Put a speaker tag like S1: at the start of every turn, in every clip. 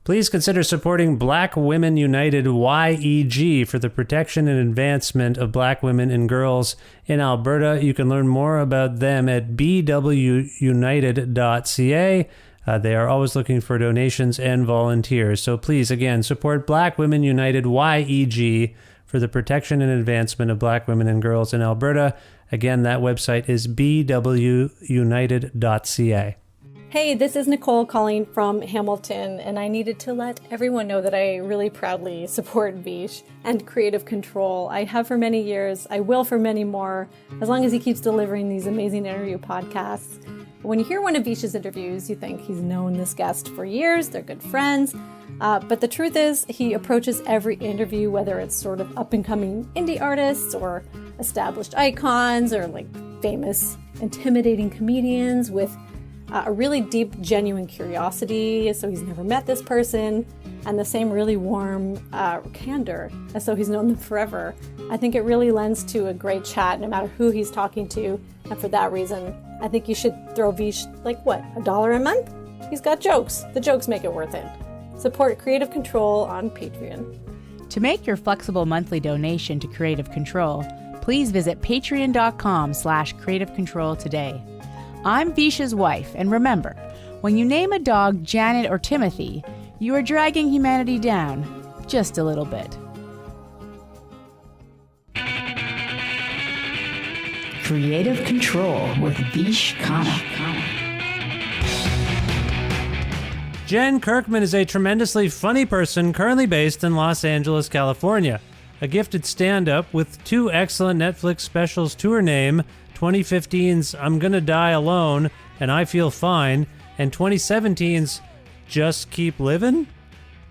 S1: Please consider supporting Black Women United YEG for the protection and advancement of Black women and girls in Alberta. You can learn more about them at bwunited.ca. They are always looking for donations and volunteers. So please, again, support Black Women United YEG for the protection and advancement of Black women and girls in Alberta. Again, that website is bwunited.ca.
S2: Hey, this is Nicole calling from Hamilton, and I needed to let everyone know that I really proudly support Vish and Creative Control. I have for many years, I will for many more, as long as he keeps delivering these amazing interview podcasts. When you hear one of Vish's interviews, you think he's known this guest for years, they're good friends. But the truth is, he approaches every interview, whether it's sort of up-and-coming indie artists or established icons or like famous, intimidating comedians with a really deep, genuine curiosity, as so he's never met this person, and the same really warm candor, as so he's known them forever. I think it really lends to a great chat, no matter who he's talking to, and for that reason, I think you should throw Vish, $1 a month? He's got jokes. The jokes make it worth it. Support Creative Control on Patreon.
S3: To make your flexible monthly donation to Creative Control, please visit patreon.com/Creative Control today. I'm Vish's wife, and remember, when you name a dog Janet or Timothy, you are dragging humanity down just a little bit.
S4: Creative Control with Vish Khanna.
S1: Jen Kirkman is a tremendously funny person currently based in Los Angeles, California. A gifted stand-up with two excellent Netflix specials to her name, 2015's I'm Gonna Die Alone and I Feel Fine, and 2017's Just Keep Livin'?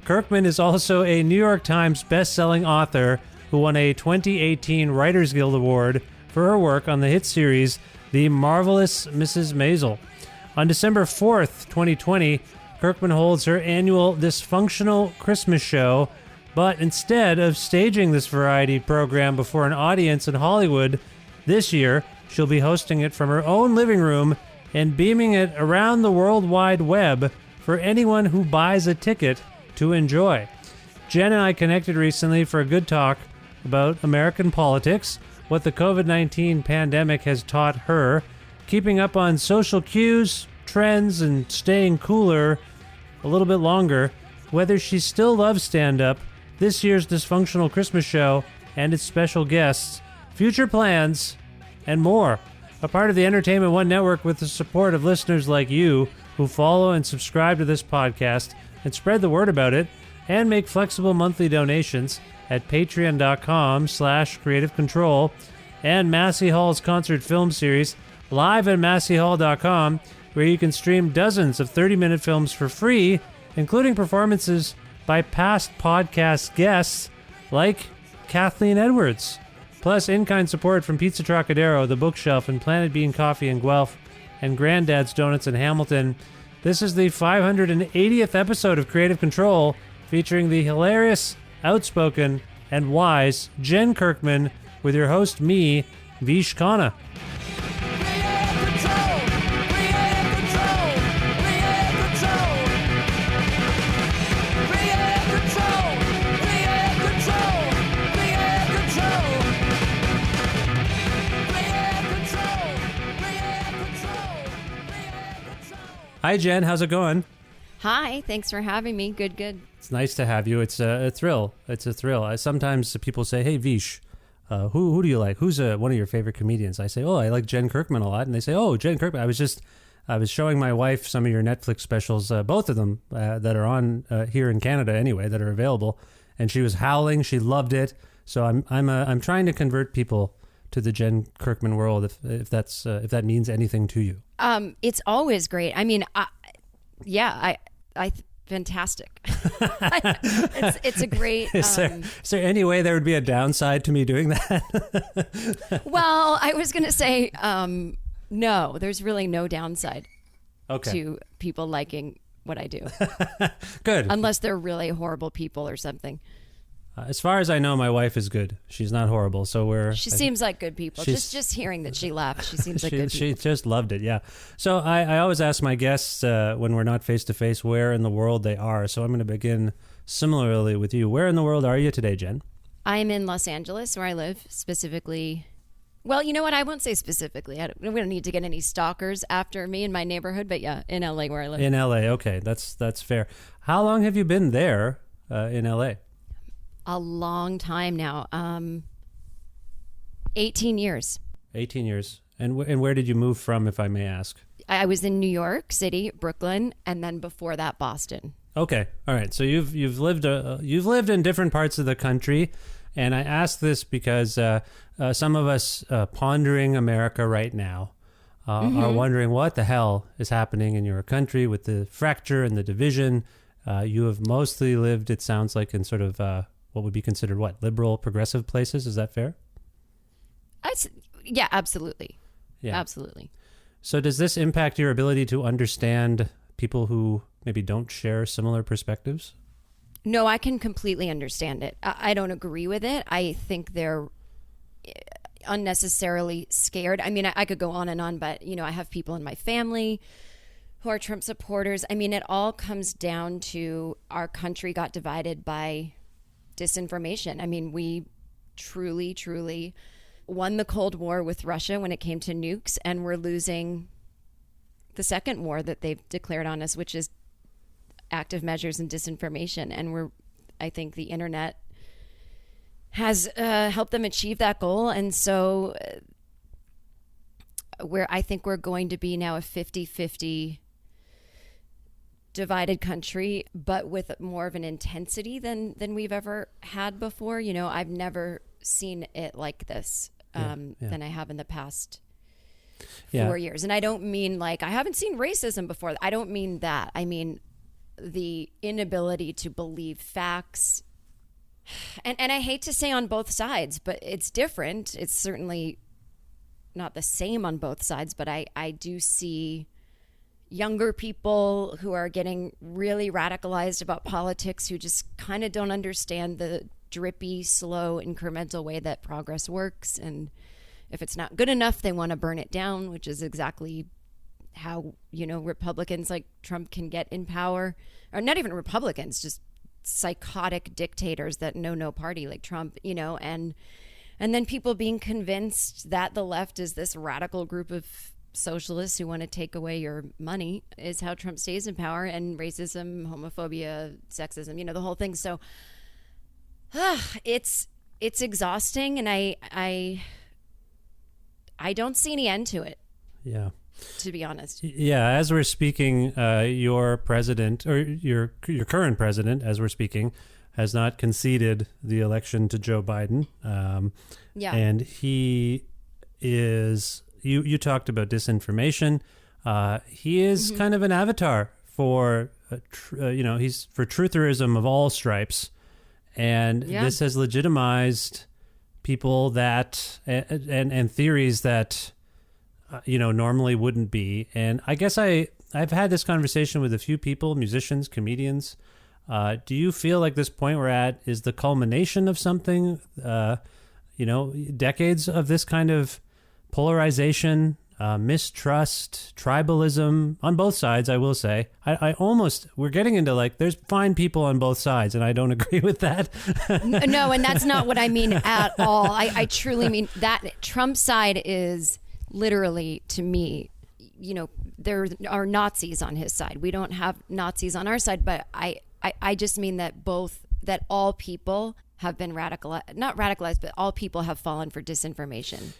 S1: Kirkman is also a New York Times best-selling author who won a 2018 Writers Guild Award for her work on the hit series The Marvelous Mrs. Maisel. On December 4th, 2020, Kirkman holds her annual Dysfunctional Christmas show, but instead of staging this variety program before an audience in Hollywood, this year she'll be hosting it from her own living room and beaming it around the World Wide Web for anyone who buys a ticket to enjoy. Jen and I connected recently for a good talk about American politics, what the COVID-19 pandemic has taught her, keeping up on social cues, trends, and staying cooler a little bit longer, whether she still loves stand-up, this year's Dysfunctional Christmas show and its special guests, future plans, and more. A part of the Entertainment One Network with the support of listeners like you who follow and subscribe to this podcast and spread the word about it and make flexible monthly donations at patreon.com/Creative Control, and Massey Hall's concert film series live at masseyhall.com, where you can stream dozens of 30-minute films for free, including performances by past podcast guests like Kathleen Edwards. Plus in-kind support from Pizza Trocadero, The Bookshelf, and Planet Bean Coffee in Guelph, and Granddad's Donuts in Hamilton. This is the 580th episode of Creative Control, featuring the hilarious, outspoken, and wise Jen Kirkman, with your host, me, Vish Khanna. Hi, Jen. How's it going?
S5: Hi. Thanks for having me. Good.
S1: It's nice to have you. It's a thrill. It's a thrill. Sometimes people say, hey, Vish, who do you like? Who's one of your favorite comedians? I say, oh, I like Jen Kirkman a lot. And they say, oh, Jen Kirkman. I was showing my wife some of your Netflix specials, both of them that are on here in Canada anyway, that are available. And she was howling. She loved it. So I'm trying to convert people to the Jen Kirkman world, if that means anything to you.
S5: It's always great. I mean, fantastic. It's a great.
S1: Is there any way there would be a downside to me doing that?
S5: Well, I was going to say no. There's really no downside to people liking what I do.
S1: Good.
S5: Unless they're really horrible people or something.
S1: As far as I know, my wife is good. She's not horrible. So
S5: She seems like good people. Just hearing that she laughed, she seems like good people.
S1: She just loved it, yeah. So I always ask my guests when we're not face-to-face where in the world they are. So I'm going to begin similarly with you. Where in the world are you today, Jen?
S5: I'm in Los Angeles, where I live, specifically. Well, you know what? I won't say specifically. We don't need to get any stalkers after me in my neighborhood, but yeah, in LA where I live.
S1: In LA, okay. That's fair. How long have you been there in LA?
S5: A long time now. 18 years.
S1: 18 years. And where did you move from, if I may ask?
S5: I was in New York City, Brooklyn, and then before that, Boston.
S1: Okay, all right. So you've lived in different parts of the country, and I ask this because some of us pondering America right now are wondering what the hell is happening in your country with the fracture and the division. You have mostly lived, it sounds like, in sort of what would be considered liberal, progressive places. Is that fair?
S5: Yeah, absolutely.
S1: Yeah,
S5: absolutely.
S1: So does this impact your ability to understand people who maybe don't share similar perspectives?
S5: No, I can completely understand it. I don't agree with it. I think they're unnecessarily scared. I mean, I could go on and on, but I have people in my family who are Trump supporters. I mean, it all comes down to our country got divided by disinformation. I mean, we truly, truly won the Cold War with Russia when it came to nukes, and we're losing the second war that they've declared on us, which is active measures and disinformation. And I think the internet has helped them achieve that goal. And so I think we're going to be now a 50-50 divided country, but with more of an intensity than we've ever had before. I've never seen it like this than I have in the past 4 years. And I don't mean I haven't seen racism before. I don't mean that. I mean the inability to believe facts. And I hate to say on both sides, but it's different. It's certainly not the same on both sides, but I do see younger people who are getting really radicalized about politics, who just kind of don't understand the drippy, slow, incremental way that progress works. And if it's not good enough, they want to burn it down, which is exactly how, Republicans like Trump can get in power. Or not even Republicans, just psychotic dictators that know no party like Trump, and then people being convinced that the left is this radical group of socialists who want to take away your money is how Trump stays in power, and racism, homophobia, sexism, the whole thing. So it's exhausting, and I don't see any end to it.
S1: Yeah.
S5: To be honest.
S1: Yeah, as we're speaking, your president, or your current president, as we're speaking, has not conceded the election to Joe Biden. And he is, you talked about disinformation. He is kind of an avatar for, he's for trutherism of all stripes. And this has legitimized people that, and theories that, normally wouldn't be. And I guess I've had this conversation with a few people, musicians, comedians. Do you feel like this point we're at is the culmination of something, decades of this kind of polarization, mistrust, tribalism on both sides, I will say. We're getting into there's fine people on both sides, and I don't agree with that.
S5: No, and that's not what I mean at all. I truly mean that Trump's side is literally, to me, there are Nazis on his side. We don't have Nazis on our side, but I just mean that all people have been not radicalized, but all people have fallen for disinformation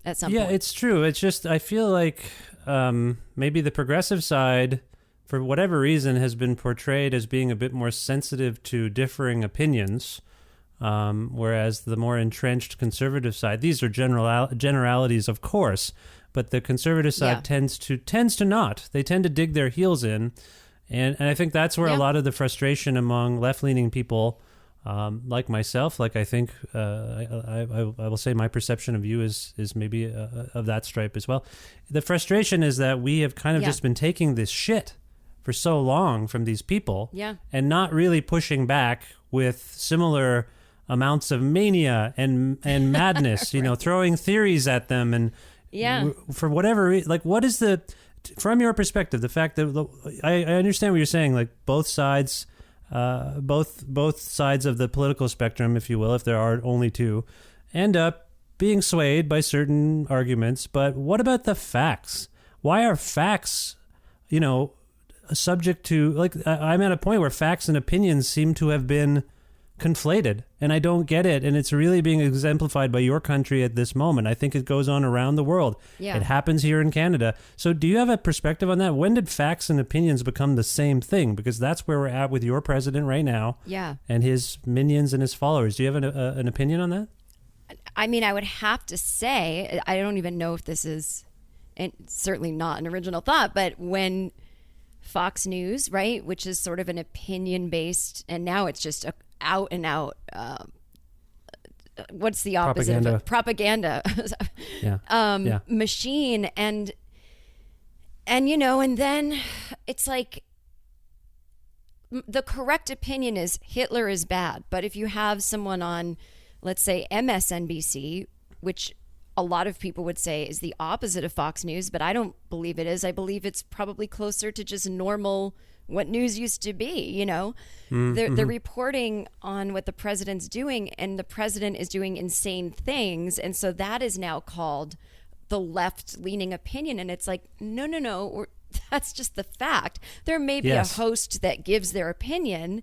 S5: at some point. Yeah,
S1: it's true. It's just, I feel like maybe the progressive side, for whatever reason, has been portrayed as being a bit more sensitive to differing opinions. Whereas the more entrenched conservative side, these are generalities, of course, but the conservative side tends to not. They tend to dig their heels in, and I think that's where a lot of the frustration among left-leaning people, like myself, I think I will say my perception of you is maybe of that stripe as well. The frustration is that we have kind of just been taking this shit for so long from these people, and not really pushing back with similar amounts of mania and madness, you know, throwing theories at them. And for whatever reason, like, what is from your perspective, the fact that I understand what you're saying, like both sides, both sides of the political spectrum, if you will, if there are only two, end up being swayed by certain arguments. But what about the facts? Why are facts, you know, subject to, like, I'm at a point where facts and opinions seem to have been conflated, and I don't get it. And it's really being exemplified by your country at this moment. I think it goes on around the world. Yeah. It happens here in Canada. So do you have a perspective on that? When did facts and opinions become the same thing? Because that's where we're at with your president right now.
S5: Yeah.
S1: And his minions and his followers. Do you have an opinion on that?
S5: I mean, I would have to say, I don't even know if this is, and certainly not an original thought, but when Fox News, right, which is sort of an opinion-based, and now it's just a out and out what's the opposite of propaganda machine, and you know, and then it's like the correct opinion is Hitler is bad. But if you have someone on, let's say, MSNBC, which a lot of people would say is the opposite of Fox News, but I don't believe it is. I believe it's probably closer to just normal, what news used to be, you know. They're reporting on what the president's doing, and the president is doing insane things. And so that is now called the left-leaning opinion. And it's like, no, that's just the fact. There may be a host that gives their opinion,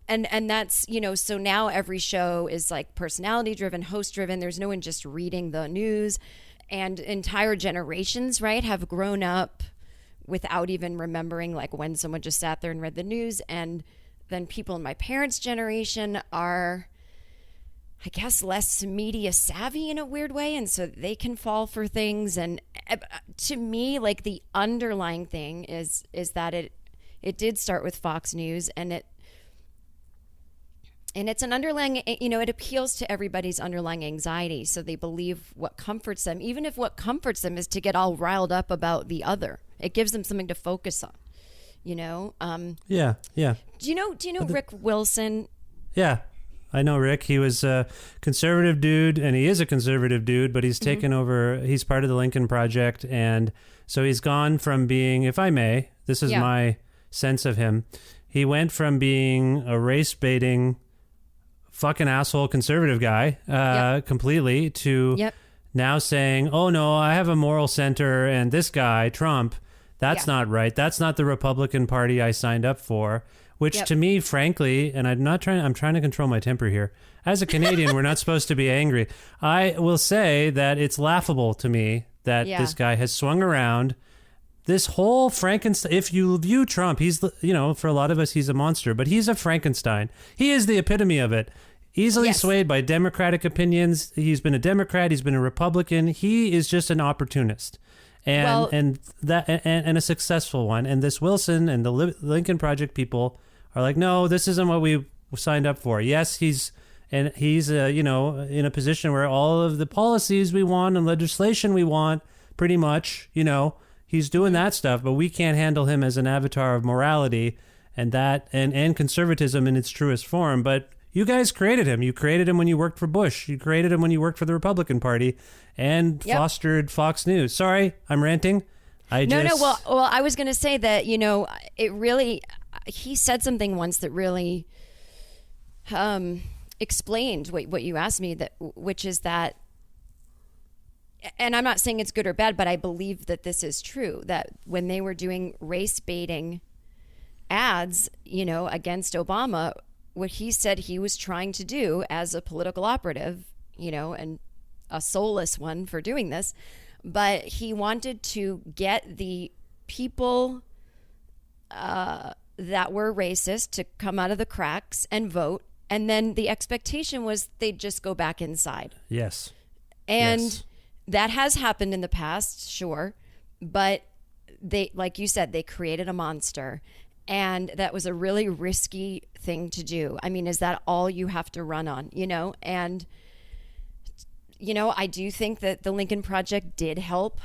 S5: and that's, you know, so now every show is like personality-driven, host-driven. There's no one just reading the news. And entire generations, right, have grown up without even remembering, like, when someone just sat there and read the news. And then people in my parents' generation are, I guess, less media savvy in a weird way, and so they can fall for things. And to me, like, the underlying thing is that it did start with Fox News, and it's an underlying, you know, it appeals to everybody's underlying anxiety, so they believe what comforts them, even if what comforts them is to get all riled up about the other. It gives them something to focus on, you know?
S1: Yeah.
S5: Do you know Rick Wilson?
S1: Yeah, I know Rick. He was a conservative dude, and he is a conservative dude, but he's taken over, he's part of the Lincoln Project, and so he's gone from being, if I may, this is my sense of him, he went from being a race-baiting fucking asshole conservative guy completely to now saying, oh no, I have a moral center, and this guy, Trump, that's not right. That's not the Republican Party I signed up for, which to me, frankly, and I'm trying to control my temper here. As a Canadian, we're not supposed to be angry. I will say that it's laughable to me that this guy has swung around this whole Frankenstein. If you view Trump, he's, you know, for a lot of us, he's a monster, but he's a Frankenstein. He is the epitome of it. Easily swayed by Democratic opinions. He's been a Democrat. He's been a Republican. He is just an opportunist, and a successful one. And this Wilson and the Lincoln Project people are like, no, this isn't what we signed up for. Yes, he's you know, in a position where all of the policies we want and legislation we want, pretty much, you know, he's doing that stuff, but we can't handle him as an avatar of morality and conservatism in its truest form. But you guys created him. You created him when you worked for Bush. You created him when you worked for the Republican Party and fostered Fox News. Sorry, I'm ranting.
S5: Well, I was going to say that, you know, it really, he said something once that really explained what you asked me, which is that, and I'm not saying it's good or bad, but I believe that this is true, that when they were doing race baiting ads, you know, against Obama, what he said he was trying to do as a political operative, you know, and a soulless one for doing this, but he wanted to get the people that were racist to come out of the cracks and vote. And then the expectation was they'd just go back inside.
S1: Yes.
S5: And that has happened in the past, sure. But they, like you said, they created a monster. And that was a really risky thing to do. I mean, is that all you have to run on, you know? And, you know, I do think that the Lincoln Project did help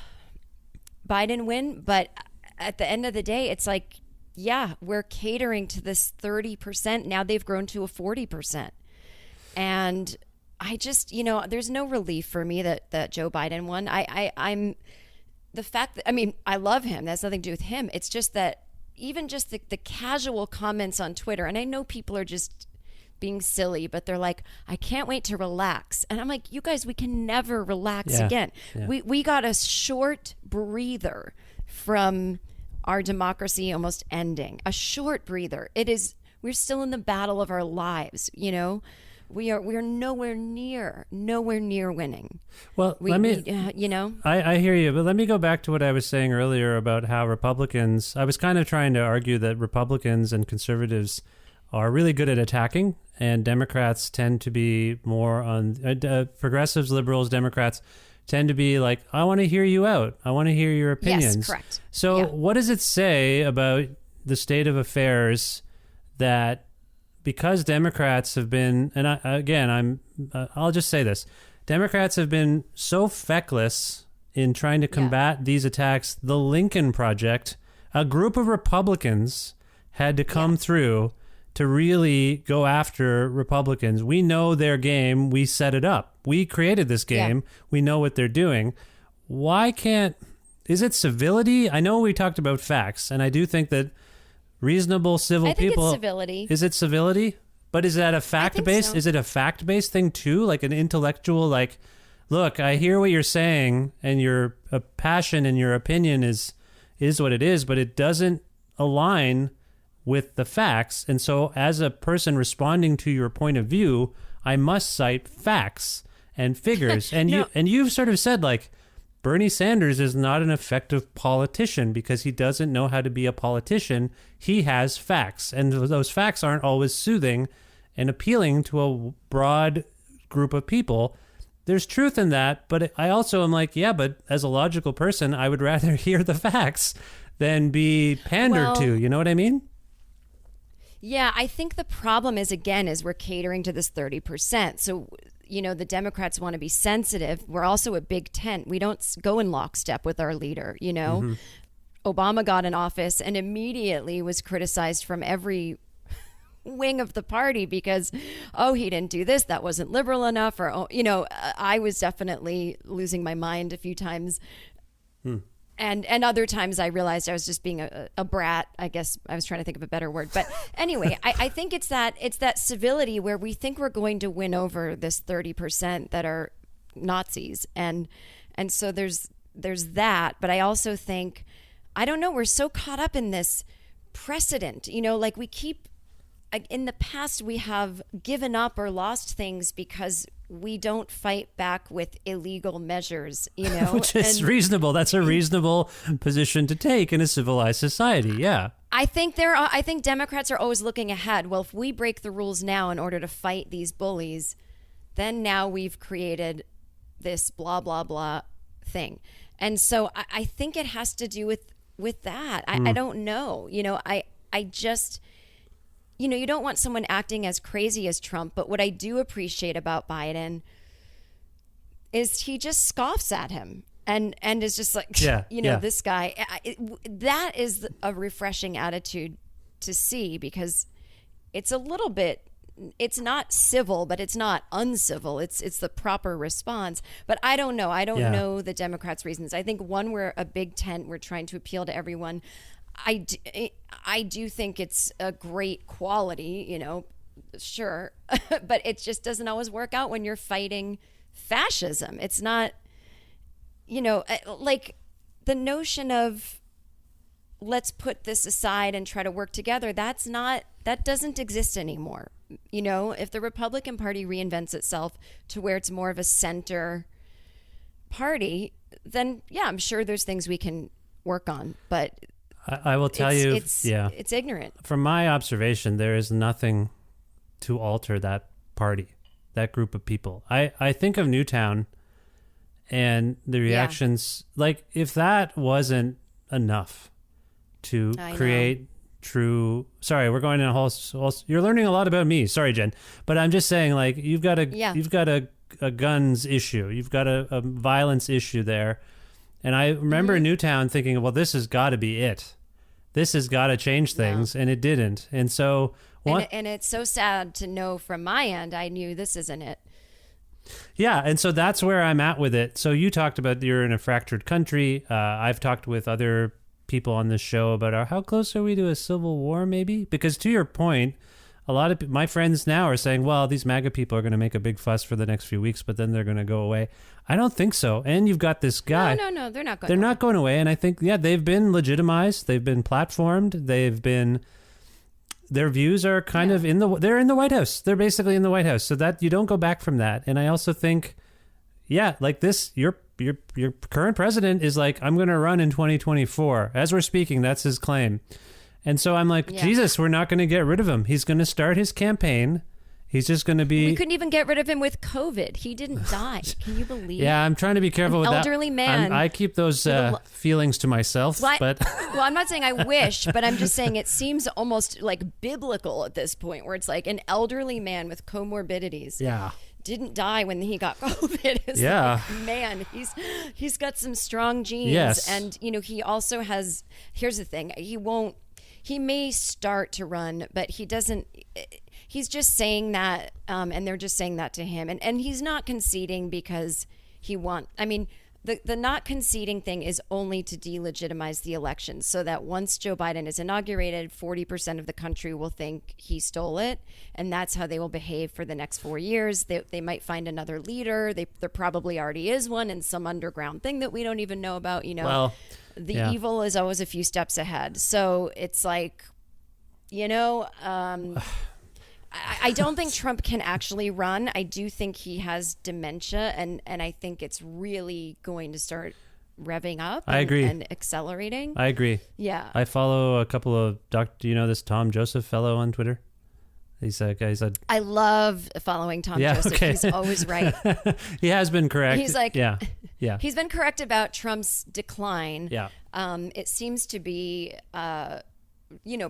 S5: Biden win. But at the end of the day, it's like, yeah, we're catering to this 30%. Now they've grown to a 40%. And I just, there's no relief for me that Joe Biden won. I'm the fact that, I love him. That's nothing to do with him. It's just that even just the casual comments on Twitter, and I know people are just being silly, but they're like, I can't wait to relax. And I'm like, you guys, we can never relax again. Yeah. We got a short breather from our democracy almost ending. A short breather. We're still in the battle of our lives, We are nowhere near winning.
S1: Well, I hear you, but let me go back to what I was saying earlier about how Republicans, I was kind of trying to argue that Republicans and conservatives are really good at attacking, and Democrats tend to be more on, progressives, liberals, Democrats tend to be like, I want to hear you out. I want to hear your opinions.
S5: Yes, correct.
S1: So what does it say about the state of affairs that because Democrats have been, and I'll just say this, Democrats have been so feckless in trying to combat these attacks. The Lincoln Project, a group of Republicans had to come through to really go after Republicans. We know their game. We set it up. We created this game. We know what they're doing. Is it civility? I know we talked about facts, and I do think that reasonable civil people.
S5: It's civility.
S1: Is it civility? But is that a fact-based? So. Is it a fact-based thing too? Like an intellectual, like, look, I hear what you're saying, and your passion and your opinion is what it is, but it doesn't align with the facts. And so as a person responding to your point of view, I must cite facts and figures. And you've sort of said, like, Bernie Sanders is not an effective politician because he doesn't know how to be a politician. He has facts, and those facts aren't always soothing and appealing to a broad group of people. There's truth in that, but I also am like, but as a logical person, I would rather hear the facts than be pandered to. You know what I mean?
S5: Yeah, I think the problem is we're catering to this 30%. So, the Democrats want to be sensitive. We're also a big tent. We don't go in lockstep with our leader, Mm-hmm. Obama got in office and immediately was criticized from every wing of the party because, he didn't do this, that wasn't liberal enough, or, I was definitely losing my mind a few times. And other times I realized I was just being a brat. I guess I was trying to think of a better word. But anyway, I think it's that civility where we think we're going to win over this 30% that are Nazis. And so there's that. But I also think, I don't know, we're so caught up in this precedent. Like we keep, in the past, we have given up or lost things because we don't fight back with illegal measures,
S1: Which is reasonable. That's a reasonable position to take in a civilized society. Yeah.
S5: I think Democrats are always looking ahead. Well, if we break the rules now in order to fight these bullies, then now we've created this blah, blah, blah thing. And so I think it has to do with that. I don't know. I just... you don't want someone acting as crazy as Trump, but what I do appreciate about Biden is he just scoffs at him and is just like, this guy. That is a refreshing attitude to see because it's a little bit, it's not civil, but it's not uncivil. It's the proper response. But I don't know. I don't know the Democrats' reasons. I think one, we're a big tent. We're trying to appeal to everyone. I do think it's a great quality, sure, but it just doesn't always work out when you're fighting fascism. It's not, like the notion of let's put this aside and try to work together. That doesn't exist anymore. If the Republican Party reinvents itself to where it's more of a center party, then I'm sure there's things we can work on, but
S1: I will tell you,
S5: it's ignorant.
S1: From my observation, there is nothing to alter that party, that group of people. I think of Newtown and the reactions, like if that wasn't enough to create true, sorry, we're going in a whole, you're learning a lot about me. Sorry, Jen, but I'm just saying, like, you've got a guns issue. You've got a violence issue there. And I remember Newtown thinking, well, this has got to be it. this has got to change things, and it didn't. And so,
S5: and it's so sad to know from my end, I knew this isn't it.
S1: Yeah, and so that's where I'm at with it. So you talked about you're in a fractured country. I've talked with other people on this show about how close are we to a civil war, maybe? Because to your point, a lot of my friends now are saying, well, these MAGA people are going to make a big fuss for the next few weeks, but then they're going to go away. I don't think so. And you've got this guy.
S5: No, they're not going
S1: They're not going away. And I think, they've been legitimized. They've been platformed. Their views are kind of they're in the White House. They're basically in the White House. So that you don't go back from that. And I also think, like this, your current president is like, I'm going to run in 2024. As we're speaking, that's his claim. And so I'm like, Jesus, we're not going to get rid of him. He's going to start his campaign. He's just going to be...
S5: We couldn't even get rid of him with COVID. He didn't die. Can you believe?
S1: Yeah, I'm trying to be careful with that.
S5: Elderly man.
S1: I keep those feelings to myself. But
S5: well, I'm not saying I wish, but I'm just saying it seems almost like biblical at this point, where it's like an elderly man with comorbidities.
S1: Yeah.
S5: Didn't die when he got COVID. It's like, man, he's got some strong genes.
S1: Yes.
S5: And, he also has... Here's the thing. He may start to run, but he doesn't... He's just saying that, and they're just saying that to him. And he's not conceding because the not conceding thing is only to delegitimize the election, so that once Joe Biden is inaugurated, 40% of the country will think he stole it, and that's how they will behave for the next 4 years. They might find another leader. There probably already is one in some underground thing that we don't even know about,
S1: Well,
S5: evil is always a few steps ahead. So it's like, I don't think Trump can actually run. I do think he has dementia, and I think it's really going to start revving up.
S1: I agree.
S5: And accelerating.
S1: I agree.
S5: Yeah.
S1: I follow a couple of do you know this Tom Joseph fellow on Twitter? He's a I love
S5: following Tom Joseph.
S1: Okay.
S5: He's always right.
S1: He has been correct.
S5: He's like,
S1: yeah.
S5: He's been correct about Trump's decline.
S1: Yeah.
S5: It seems to be,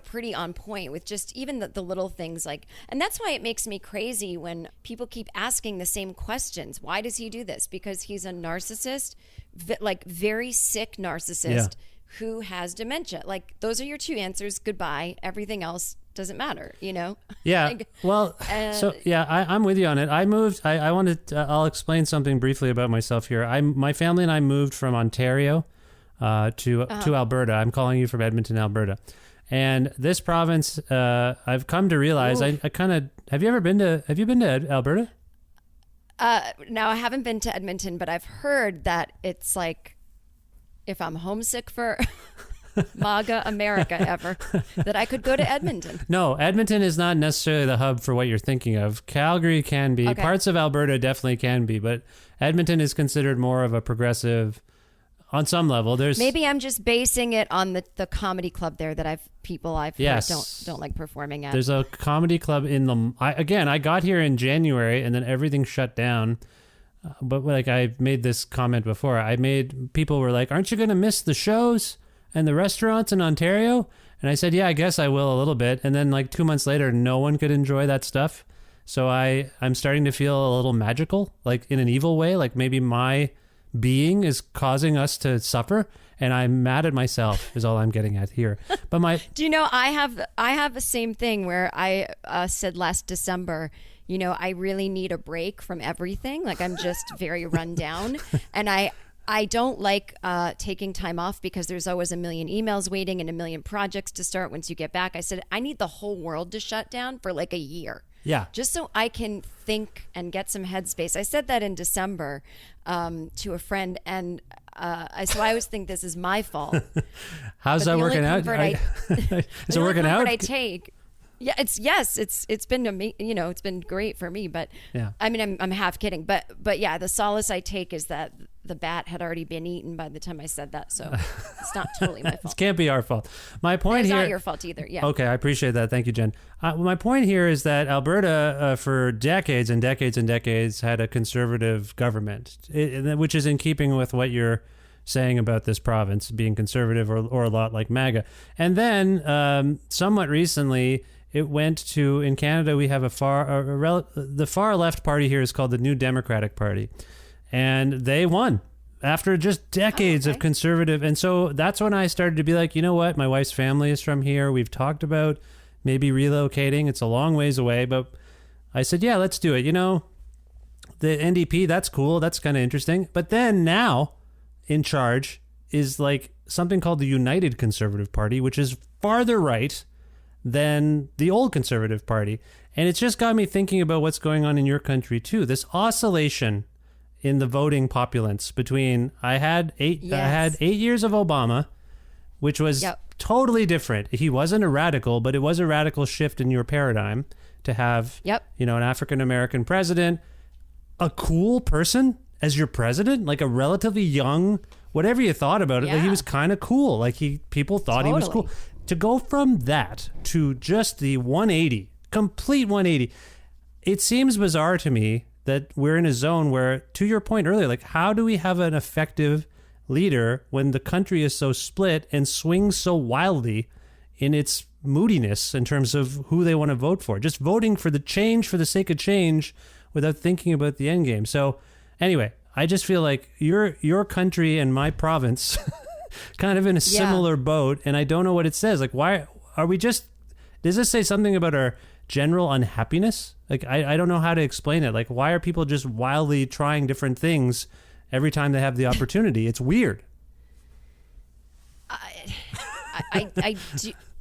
S5: pretty on point with just even the little things and that's why it makes me crazy when people keep asking the same questions. Why does he do this? Because he's a narcissist, very sick narcissist who has dementia. Those are your two answers. Goodbye. Everything else doesn't matter,
S1: Yeah. I'm with you on it. I moved. I wanted. I'll explain something briefly about myself here. My family and I moved from Ontario to Alberta. I'm calling you from Edmonton, Alberta. And this province, I've come to realize, I kind of, have you been to Alberta?
S5: Now I haven't been to Edmonton, but I've heard that it's like, if I'm homesick for MAGA America ever, that I could go to Edmonton.
S1: No, Edmonton is not necessarily the hub for what you're thinking of. Calgary can be. Okay. Parts of Alberta definitely can be, but Edmonton is considered more of a progressive. On some level,
S5: maybe I'm just basing it on the comedy club there that I've heard don't like performing at.
S1: There's a comedy club in I got here in January and then everything shut down. But I made this comment before. People were like, "Aren't you going to miss the shows and the restaurants in Ontario?" And I said, "Yeah, I guess I will a little bit." And then 2 months later, no one could enjoy that stuff. So I'm starting to feel a little magical, in an evil way, maybe my being is causing us to suffer, and I'm mad at myself is all I'm getting at here. But
S5: do you know, I have the same thing where I said last December, I really need a break from everything. I'm just very run down, and I don't like taking time off because there's always a million emails waiting and a million projects to start once you get back. I said, I need the whole world to shut down for a year.
S1: Yeah.
S5: Just so I can think and get some headspace. I said that in December to a friend, and so I always think this is my fault.
S1: How's that working out? Is it working out?
S5: I take. Yeah, it's been it's been great for me, but
S1: yeah.
S5: I mean, I'm half kidding, but yeah, the solace I take is that the bat had already been eaten by the time I said that, so it's not totally my fault.
S1: It can't be our fault. My point here,
S5: it's not your fault either. Yeah.
S1: Okay, I appreciate that. Thank you, Jen. My point here is that Alberta, for decades and decades and decades, had a conservative government, which is in keeping with what you're saying about this province being conservative or a lot like MAGA. And then, somewhat recently, it went to, in Canada, we have the far left party here is called the New Democratic Party. And they won. after just decades of conservative. And so that's when I started to be like, you know what? My wife's family is from here. We've talked about maybe relocating. It's a long ways away, but I said, yeah, let's do it. You know, the NDP, that's cool. That's kind of interesting. But then now in charge is like something called the United Conservative Party, which is farther right than the old Conservative Party. And it's just got me thinking about what's going on in your country too. This oscillation in the voting populace between I had 8 years of Obama, which was totally different. He wasn't a radical, but it was a radical shift in your paradigm to have you know, an African American president, a cool person as your president, like a relatively young, whatever you thought about it, like he was kind of cool. Like people thought he was cool. To go from that to just the 180, complete 180, it seems bizarre to me that we're in a zone where, to your point earlier, like how do we have an effective leader when the country is so split and swings so wildly in its moodiness in terms of who they want to vote for? Just voting for the change for the sake of change without thinking about the end game. So anyway, I just feel like your country and my province kind of in a similar boat, and I don't know what it says. Like, why are we just, does this say something about our general unhappiness? Like, I don't know how to explain it. Like, why are people just wildly trying different things every time they have the opportunity? It's weird.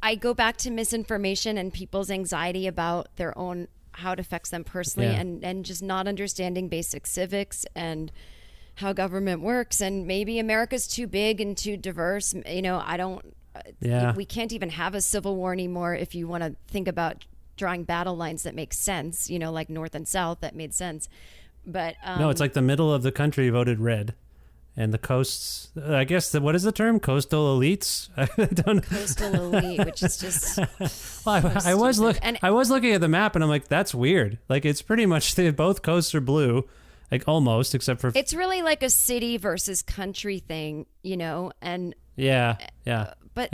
S5: I go back to misinformation and people's anxiety about their own, how it affects them personally, and just not understanding basic civics and how government works. And maybe America's too big and too diverse. You know, we can't even have a civil war anymore if you want to think about drawing battle lines that make sense, you know, like North and South, that made sense. But
S1: no, it's like the middle of the country voted red. And the coasts, I guess, what is the term? Coastal elites? I don't know.
S5: Coastal elite, which is just.
S1: Well, I was looking at the map and I'm like, that's weird. Like, it's pretty much both coasts are blue, like almost, except for.
S5: It's really like a city versus country thing, you know, and. But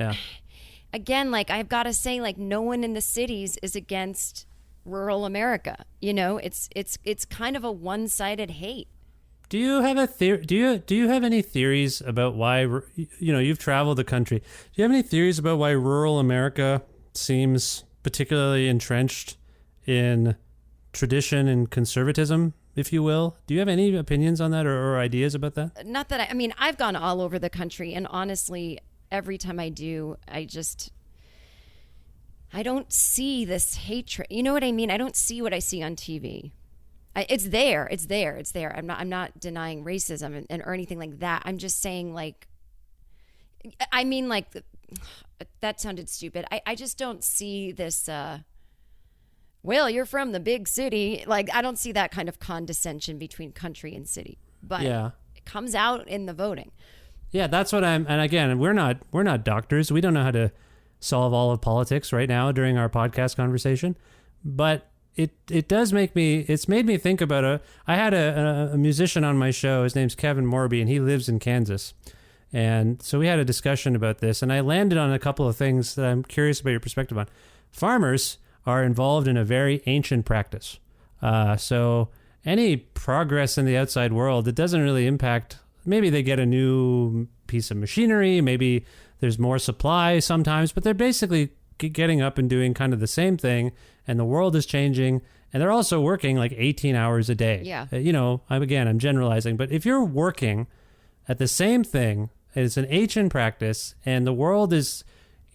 S5: again, like I've got to say, like no one in the cities is against rural America. You know, it's kind of a one-sided hate.
S1: Do you have a theory? Do you have any theories about why, you know, you've traveled the country? Do you have any theories about why rural America seems particularly entrenched in tradition and conservatism, if you will? Do you have any opinions on that or ideas about that?
S5: Not that I mean, I've gone all over the country, and honestly, every time I do, I don't see this hatred. You know what I mean? I don't see what I see on TV. It's there. I'm not denying racism or anything like that. I'm just saying, like, I mean, like, that sounded stupid. I just don't see this, well, you're from the big city. Like, I don't see that kind of condescension between country and city. But it comes out in the voting.
S1: Yeah, that's what and again, we're not doctors. We don't know how to solve all of politics right now during our podcast conversation. But it does make me, it's made me think about I had a musician on my show. His name's Kevin Morby, and he lives in Kansas. And so we had a discussion about this, and I landed on a couple of things that I'm curious about your perspective on. Farmers are involved in a very ancient practice. So any progress in the outside world, it doesn't really impact, maybe they get a new piece of machinery, maybe there's more supply sometimes, but they're basically getting up and doing kind of the same thing, and the world is changing, and they're also working like 18 hours a day.
S5: Yeah.
S1: You know, I'm generalizing, but if you're working at the same thing, it's an ancient practice, and the world is,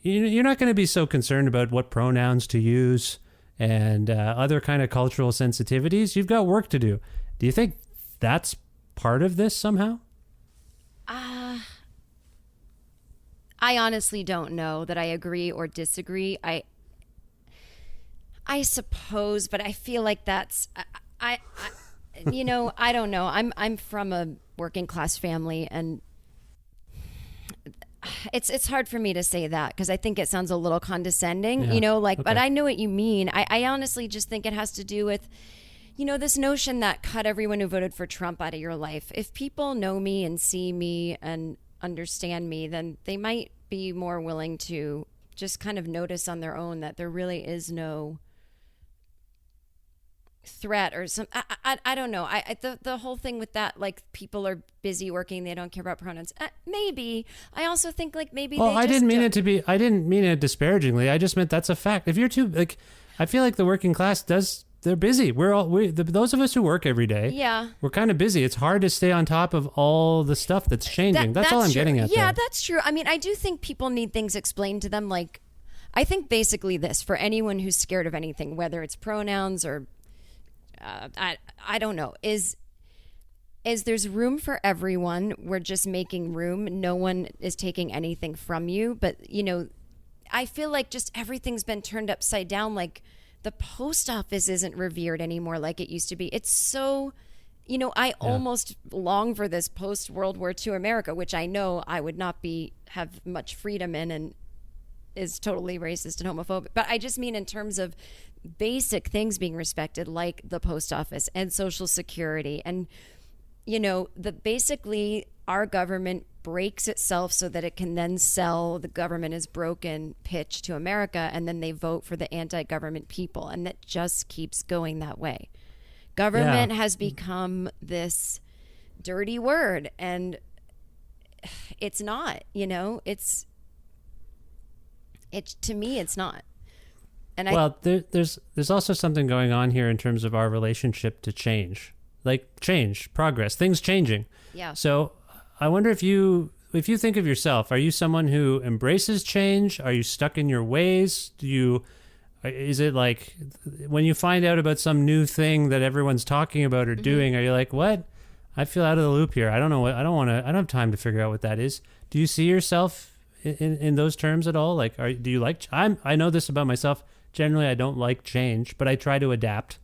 S1: you're not going to be so concerned about what pronouns to use and other kind of cultural sensitivities. You've got work to do. Do you think that's part of this somehow?
S5: I honestly don't know that I agree or disagree. I suppose, but I feel like that's I you know, I don't know. I'm from a working class family, and it's hard for me to say that because I think it sounds a little condescending, you know, like, but I know what you mean. I honestly just think it has to do with, you know, this notion that cut everyone who voted for Trump out of your life. If people know me and see me and understand me, then they might be more willing to just kind of notice on their own that there really is no threat or some, I don't know. The whole thing with that, like people are busy working, they don't care about pronouns. Maybe. I also think like maybe
S1: well,
S5: they
S1: I
S5: just
S1: didn't mean it disparagingly. I just meant that's a fact. If you're too, like, I feel like the working class they're busy. Those of us who work every day.
S5: Yeah.
S1: We're kind of busy. It's hard to stay on top of all the stuff that's changing. That's all I'm
S5: true.
S1: getting at.
S5: Yeah,
S1: there.
S5: that's true. I mean, I do think people need things explained to them. Like, I think basically this, for anyone who's scared of anything, whether it's pronouns or I don't know, is there's room for everyone. We're just making room. No one is taking anything from you. But, you know, I feel like just everything's been turned upside down. Like the post office isn't revered anymore like it used to be. It's so, you know, I almost long for this post World War II America, which I know I would not have much freedom in and is totally racist and homophobic. But I just mean in terms of basic things being respected, like the post office and Social Security. And, you know, basically our government breaks itself so that it can then sell the government is broken pitch to America, and then they vote for the anti-government people. And that just keeps going that way. Government has become this dirty word, and it's not, you know, it's to me, it's not. And
S1: there's also something going on here in terms of our relationship to change, like change, progress, things changing.
S5: Yeah.
S1: So I wonder if you think of yourself, are you someone who embraces change? Are you stuck in your ways? Is it like when you find out about some new thing that everyone's talking about or doing, are you like, what? I feel out of the loop here. I don't know I don't have time to figure out what that is. Do you see yourself in those terms at all? Like, do you like, I know this about myself. Generally, I don't like change, but I try to adapt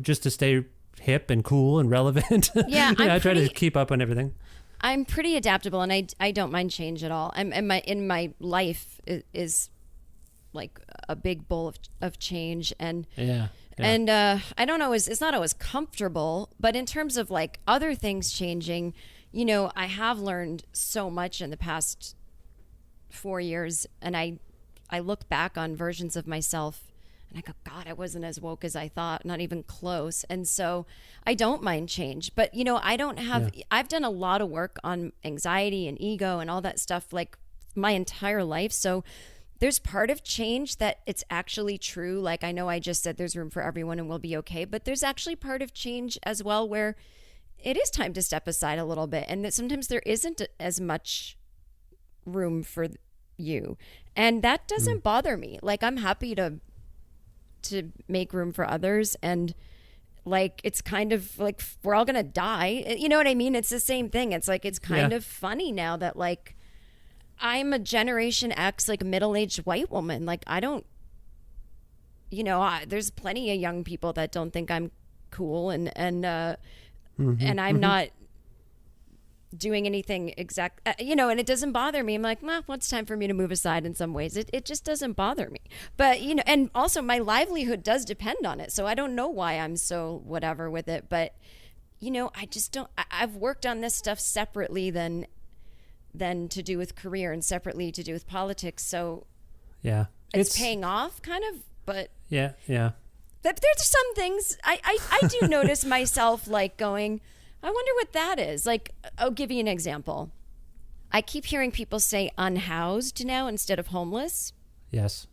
S1: just to stay hip and cool and relevant.
S5: Yeah,
S1: I try to keep up on everything.
S5: I'm pretty adaptable, and I don't mind change at all. And my life is like a big bowl of change, and and I don't know, it's not always comfortable, but in terms of like other things changing, you know, I have learned so much in the past 4 years, and I look back on versions of myself and I go, God, I wasn't as woke as I thought, not even close. And so I don't mind change, but you know, I've done a lot of work on anxiety and ego and all that stuff like my entire life. So there's part of change that it's actually true. Like, I know I just said there's room for everyone and we'll be okay, but there's actually part of change as well where it is time to step aside a little bit, and that sometimes there isn't as much room for you, and that doesn't bother me. Like, I'm happy to make room for others, and like it's kind of like we're all gonna die, you know what I mean? It's the same thing. It's like it's kind of funny now that like I'm a Generation X, like middle-aged white woman. Like, I don't, you know, there's plenty of young people that don't think I'm cool, and I'm not doing anything you know, and it doesn't bother me. I'm like, well, it's time for me to move aside in some ways. It just doesn't bother me. But, you know, and also my livelihood does depend on it. So I don't know why I'm so whatever with it. But, you know, I just don't, I've worked on this stuff separately than to do with career and separately to do with politics. So
S1: yeah,
S5: it's paying off kind of, but
S1: yeah.
S5: But there's some things I do notice myself like going, I wonder what that is. Like, I'll give you an example. I keep hearing people say unhoused now instead of homeless.
S1: Yes.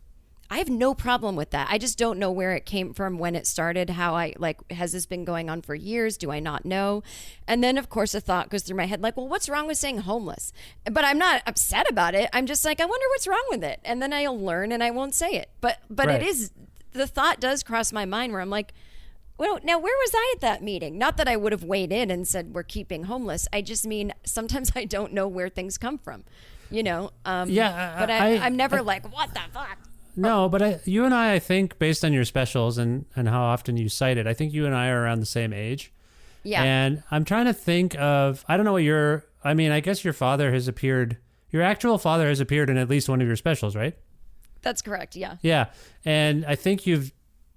S5: I have no problem with that. I just don't know where it came from, when it started, how has this been going on for years? Do I not know? And then, of course, a thought goes through my head like, well, what's wrong with saying homeless? But I'm not upset about it. I'm just like, I wonder what's wrong with it. And then I'll learn and I won't say it. But right. It is, the thought does cross my mind where I'm like, well, now where was I at that meeting? Not that I would have weighed in and said we're keeping homeless. I just mean sometimes I don't know where things come from, you know? But I'm never like, what the fuck?
S1: No, but you and I think based on your specials and how often you cite it, I think you and I are around the same age. Yeah. And I'm trying to think of, I don't know what I guess your actual father has appeared in at least one of your specials, right?
S5: That's correct, yeah.
S1: Yeah. And I think you've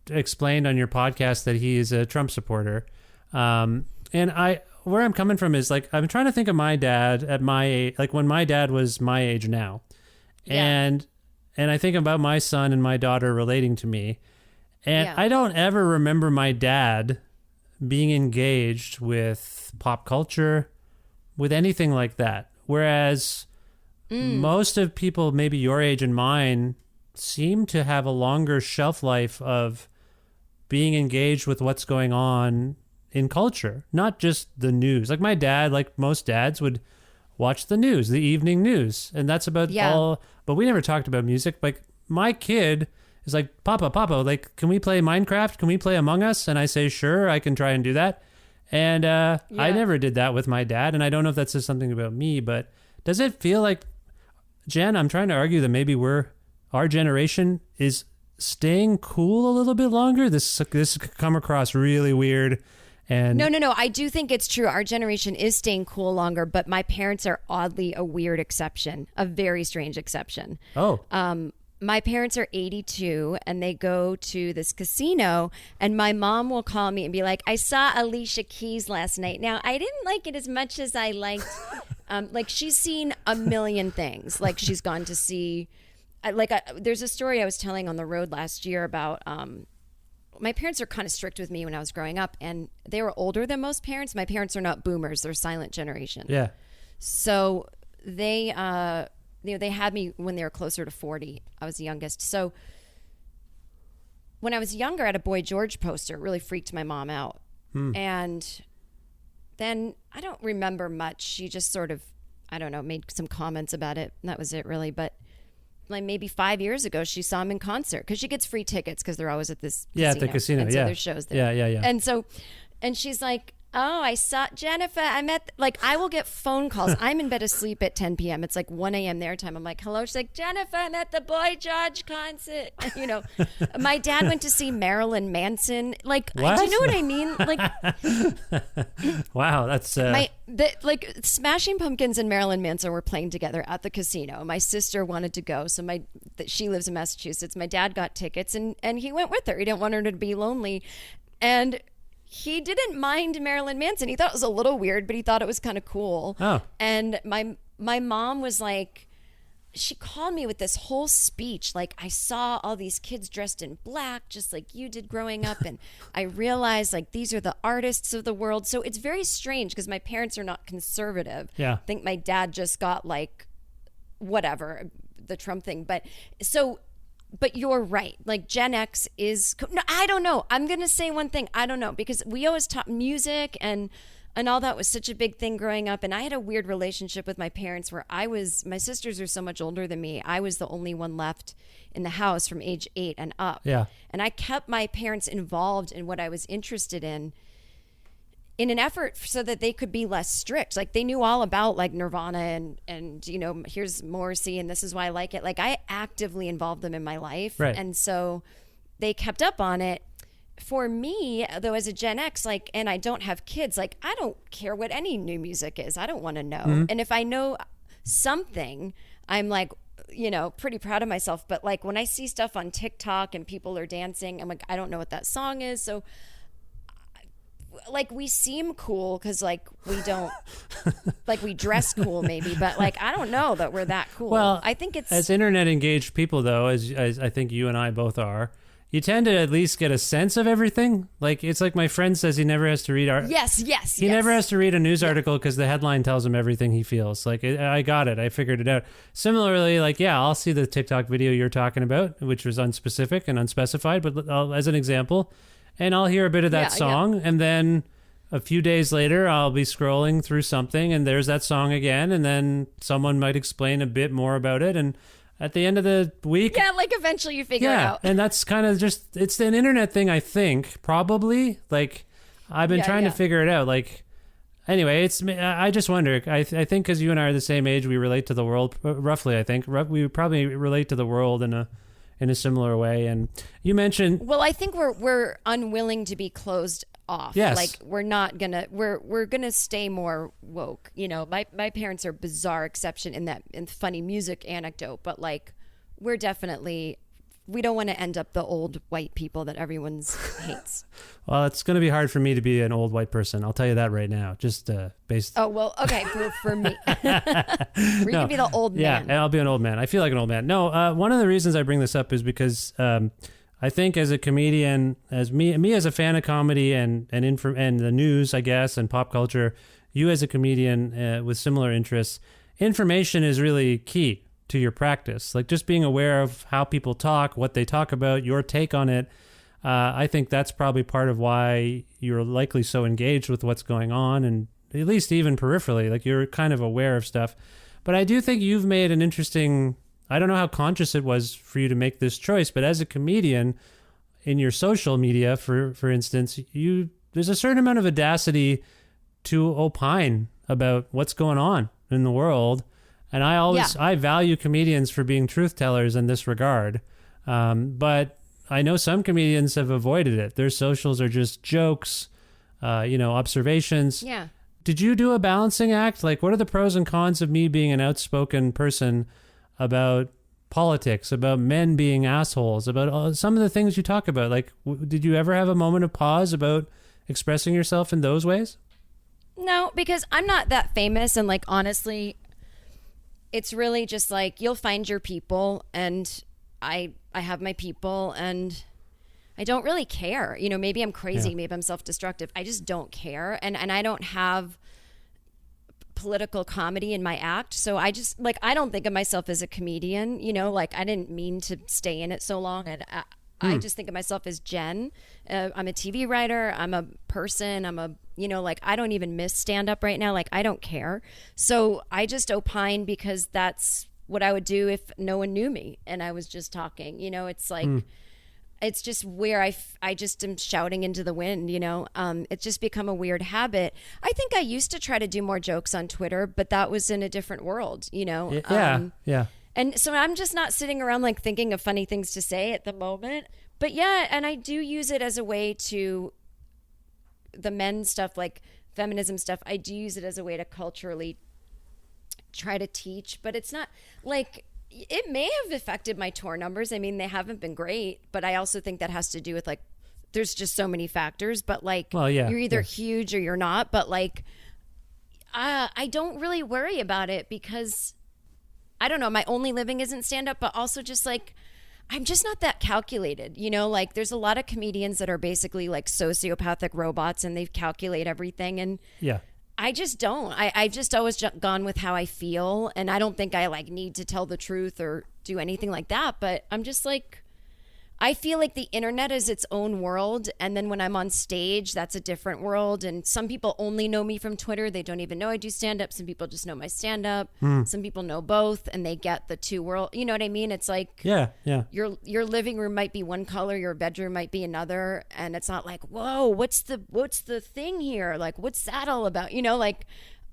S1: explained on your podcast that he is a Trump supporter. And where I'm coming from is like, I'm trying to think of my dad at my age, like when my dad was my age now. Yeah. And I think about my son and my daughter relating to me. And I don't ever remember my dad being engaged with pop culture, with anything like that. Whereas most of people, maybe your age and mine, seem to have a longer shelf life of being engaged with what's going on in culture, not just the news. Like my dad, like most dads, would watch the news, the evening news, and that's about all. But we never talked about music. Like my kid is like, Papa, like, can we play Minecraft? Can we play Among Us? And I say, sure, I can try and do that. And I never did that with my dad. And I don't know if that says something about me, but does it feel like, Jen, I'm trying to argue that maybe our generation is staying cool a little bit longer? This could come across really weird. And
S5: No. I do think it's true. Our generation is staying cool longer, but my parents are oddly a weird exception, a very strange exception.
S1: Oh.
S5: My parents are 82 and they go to this casino, and my mom will call me and be like, I saw Alicia Keys last night. Now, I didn't like it as much as I liked. Like she's seen a million things. Like she's gone to see, there's a story I was telling on the road last year about, my parents are kind of strict with me when I was growing up, and they were older than most parents. My parents are not boomers. They're silent generation.
S1: Yeah.
S5: So they had me when they were closer to 40. I was the youngest. So when I was younger, I had a Boy George poster. It really freaked my mom out. And then I don't remember much. She just sort of, I don't know, made some comments about it. And that was it really. But like maybe 5 years ago, she saw him in concert because she gets free tickets because they're always at this casino.
S1: At the casino.
S5: And so there's shows there.
S1: Yeah.
S5: And she's like, oh, I saw Jennifer. I will get phone calls. I'm in bed asleep at 10 p.m. It's like 1 a.m. their time. I'm like, hello. She's like, Jennifer, I'm at the Boy George concert. You know, my dad went to see Marilyn Manson. Like,
S1: what?
S5: Do you know what I mean? Like,
S1: wow, that's
S5: Smashing Pumpkins and Marilyn Manson were playing together at the casino. My sister wanted to go, so she lives in Massachusetts. My dad got tickets, and he went with her. He didn't want her to be lonely, and he didn't mind Marilyn Manson. He thought it was a little weird, but he thought it was kind of cool.
S1: Oh.
S5: And my mom was like, she called me with this whole speech. Like, I saw all these kids dressed in black, just like you did growing up. And I realized, like, these are the artists of the world. So it's very strange because my parents are not conservative.
S1: Yeah.
S5: I think my dad just got, like, whatever, the Trump thing. But you're right. Like Gen X is, no, I don't know. I'm going to say one thing. I don't know, because we always taught music and all that was such a big thing growing up. And I had a weird relationship with my parents where my sisters are so much older than me. I was the only one left in the house from age 8 and up.
S1: Yeah.
S5: And I kept my parents involved in what I was interested in an effort so that they could be less strict. Like they knew all about like Nirvana and you know, here's Morrissey and this is why I like it. Like I actively involved them in my life.
S1: Right.
S5: And so they kept up on it. For me, though, as a Gen X, like, and I don't have kids, like I don't care what any new music is. I don't want to know.
S1: Mm-hmm.
S5: And if I know something, I'm like, you know, pretty proud of myself. But like when I see stuff on TikTok and people are dancing, I'm like, I don't know what that song is. So like we seem cool because like we don't like we dress cool maybe, but like I don't know that we're that cool.
S1: Well,
S5: I think it's
S1: as internet engaged people though, as I think you and I both are, you tend to at least get a sense of everything. Like it's like my friend says he never has to read he never has to read a news article because the headline tells him everything he feels. Like I got it, I figured it out. Similarly, like I'll see the TikTok video you're talking about, which was unspecific and unspecified, but as an example. And I'll hear a bit of that song, and then a few days later, I'll be scrolling through something, and there's that song again, and then someone might explain a bit more about it, and at the end of the week...
S5: Yeah, like eventually you figure it out.
S1: And that's kind of just... It's an internet thing, I think, probably. Like, I've been trying to figure it out. Like, anyway, I just wonder. I think because you and I are the same age, we relate to the world, roughly, I think. We probably relate to the world in a similar way. And you mentioned...
S5: Well, I think we're unwilling to be closed off.
S1: Yes.
S5: Like we're not gonna we're gonna stay more woke. You know, my parents are a bizarre exception in funny music anecdote, but like we're definitely, we don't want to end up the old white people that everyone hates.
S1: Well, it's going to be hard for me to be an old white person. I'll tell you that right now. Just based.
S5: Oh, well, okay. For me. You can be the old man.
S1: Yeah, I'll be an old man. I feel like an old man. No, one of the reasons I bring this up is because I think as a comedian, as me as a fan of comedy and the news, I guess, and pop culture, you as a comedian with similar interests, information is really key to your practice. Like just being aware of how people talk, what they talk about, your take on it. I think that's probably part of why you're likely so engaged with what's going on, and at least even peripherally, like you're kind of aware of stuff. But I do think you've made an interesting, I don't know how conscious it was for you to make this choice, but as a comedian in your social media, for instance, there's a certain amount of audacity to opine about what's going on in the world. And I value comedians for being truth tellers in this regard. But I know some comedians have avoided it. Their socials are just jokes, observations.
S5: Yeah. Did
S1: you do a balancing act? Like, what are the pros and cons of me being an outspoken person about politics, about men being assholes, about some of the things you talk about? Like, did you ever have a moment of pause about expressing yourself in those ways?
S5: No, because I'm not that famous. And like, honestly, it's really just like, you'll find your people, and I have my people, and I don't really care. Maybe I'm crazy, maybe I'm self-destructive. I just don't care. And I don't have political comedy in my act. So I just I don't think of myself as a comedian, I didn't mean to stay in it so long. And I just think of myself as Jen. I'm a TV writer. I'm a person. I'm I don't even miss stand up right now. I don't care. So I just opine because that's what I would do if no one knew me and I was just talking. It's like, it's just where I just am shouting into the wind, it's just become a weird habit. I think I used to try to do more jokes on Twitter, but that was in a different world,
S1: Yeah.
S5: And so I'm just not sitting around thinking of funny things to say at the moment. But yeah, and I do use it as a way to, the men's stuff, feminism stuff, I do use it as a way to culturally try to teach, but it's not it may have affected my tour numbers. I mean, they haven't been great, but I also think that has to do with there's just so many factors, but you're either huge or you're not, but I don't really worry about it because I don't know, my only living isn't stand up, but also just I'm just not that calculated, there's a lot of comedians that are basically sociopathic robots and they calculate everything. And I just don't. I've just always gone with how I feel, and I don't think I need to tell the truth or do anything like that. But I'm just I feel like the internet is its own world, and then when I'm on stage, that's a different world. And some people only know me from Twitter; they don't even know I do stand up. Some people just know my stand up. Some people know both, and they get the two world. You know what I mean? It's your living room might be one color, your bedroom might be another, and it's not whoa, what's the thing here? What's that all about?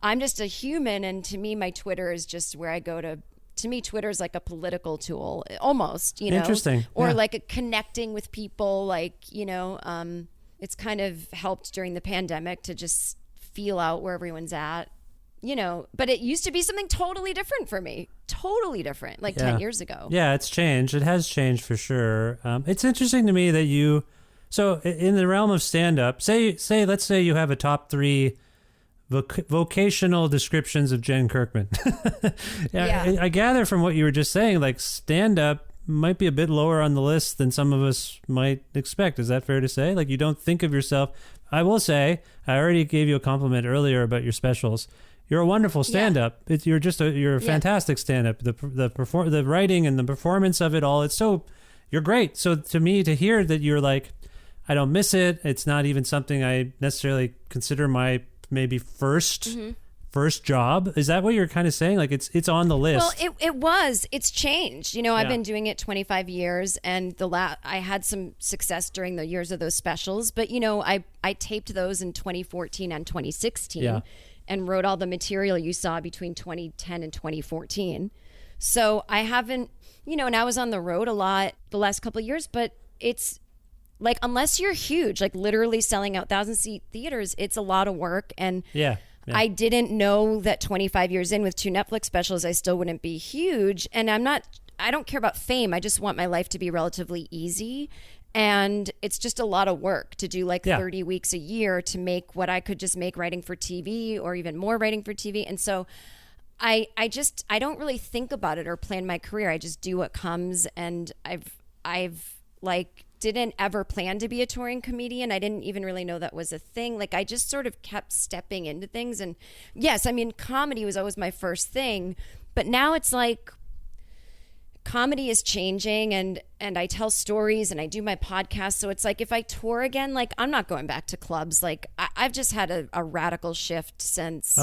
S5: I'm just a human, and to me, my Twitter is just where I go to. To me, Twitter is like a political tool, almost,
S1: Interesting.
S5: Or a connecting with people, it's kind of helped during the pandemic to just feel out where everyone's at, but it used to be something totally different for me, totally different, 10 years ago.
S1: Yeah, it's changed. It has changed for sure. It's interesting to me that so in the realm of stand-up, let's say you have a top 3 vocational descriptions of Jen Kirkman. I gather from what you were just saying, stand-up might be a bit lower on the list than some of us might expect. Is that fair to say? You don't think of yourself. I will say, I already gave you a compliment earlier about your specials. You're a wonderful stand-up. You're a fantastic stand-up. The writing and the performance of it all, you're great. So to me, to hear that you're I don't miss it. It's not even something I necessarily consider my maybe first job. Is that what you're kind of saying? It's on the list.
S5: Well, it's changed. I've been doing it 25 years, and I had some success during the years of those specials, but I taped those in 2014 and 2016 and wrote all the material you saw between 2010 and 2014. So I haven't, and I was on the road a lot the last couple of years, but it's unless you're huge, literally selling out 1,000-seat theaters, it's a lot of work. And I didn't know that 25 years in with 2 Netflix specials, I still wouldn't be huge. And I don't care about fame. I just want my life to be relatively easy. And it's just a lot of work to do 30 weeks a year to make what I could just make writing for TV, or even more writing for TV. And so I don't really think about it or plan my career. I just do what comes. And I've didn't ever plan to be a touring comedian. I didn't even really know that was a thing. Like, I just sort of kept stepping into things. And yes, I mean, comedy was always my first thing, but now it's like comedy is changing, and I tell stories and I do my podcast. So it's like, if I tour again, like, I'm not going back to clubs. Like, I've just had a radical shift since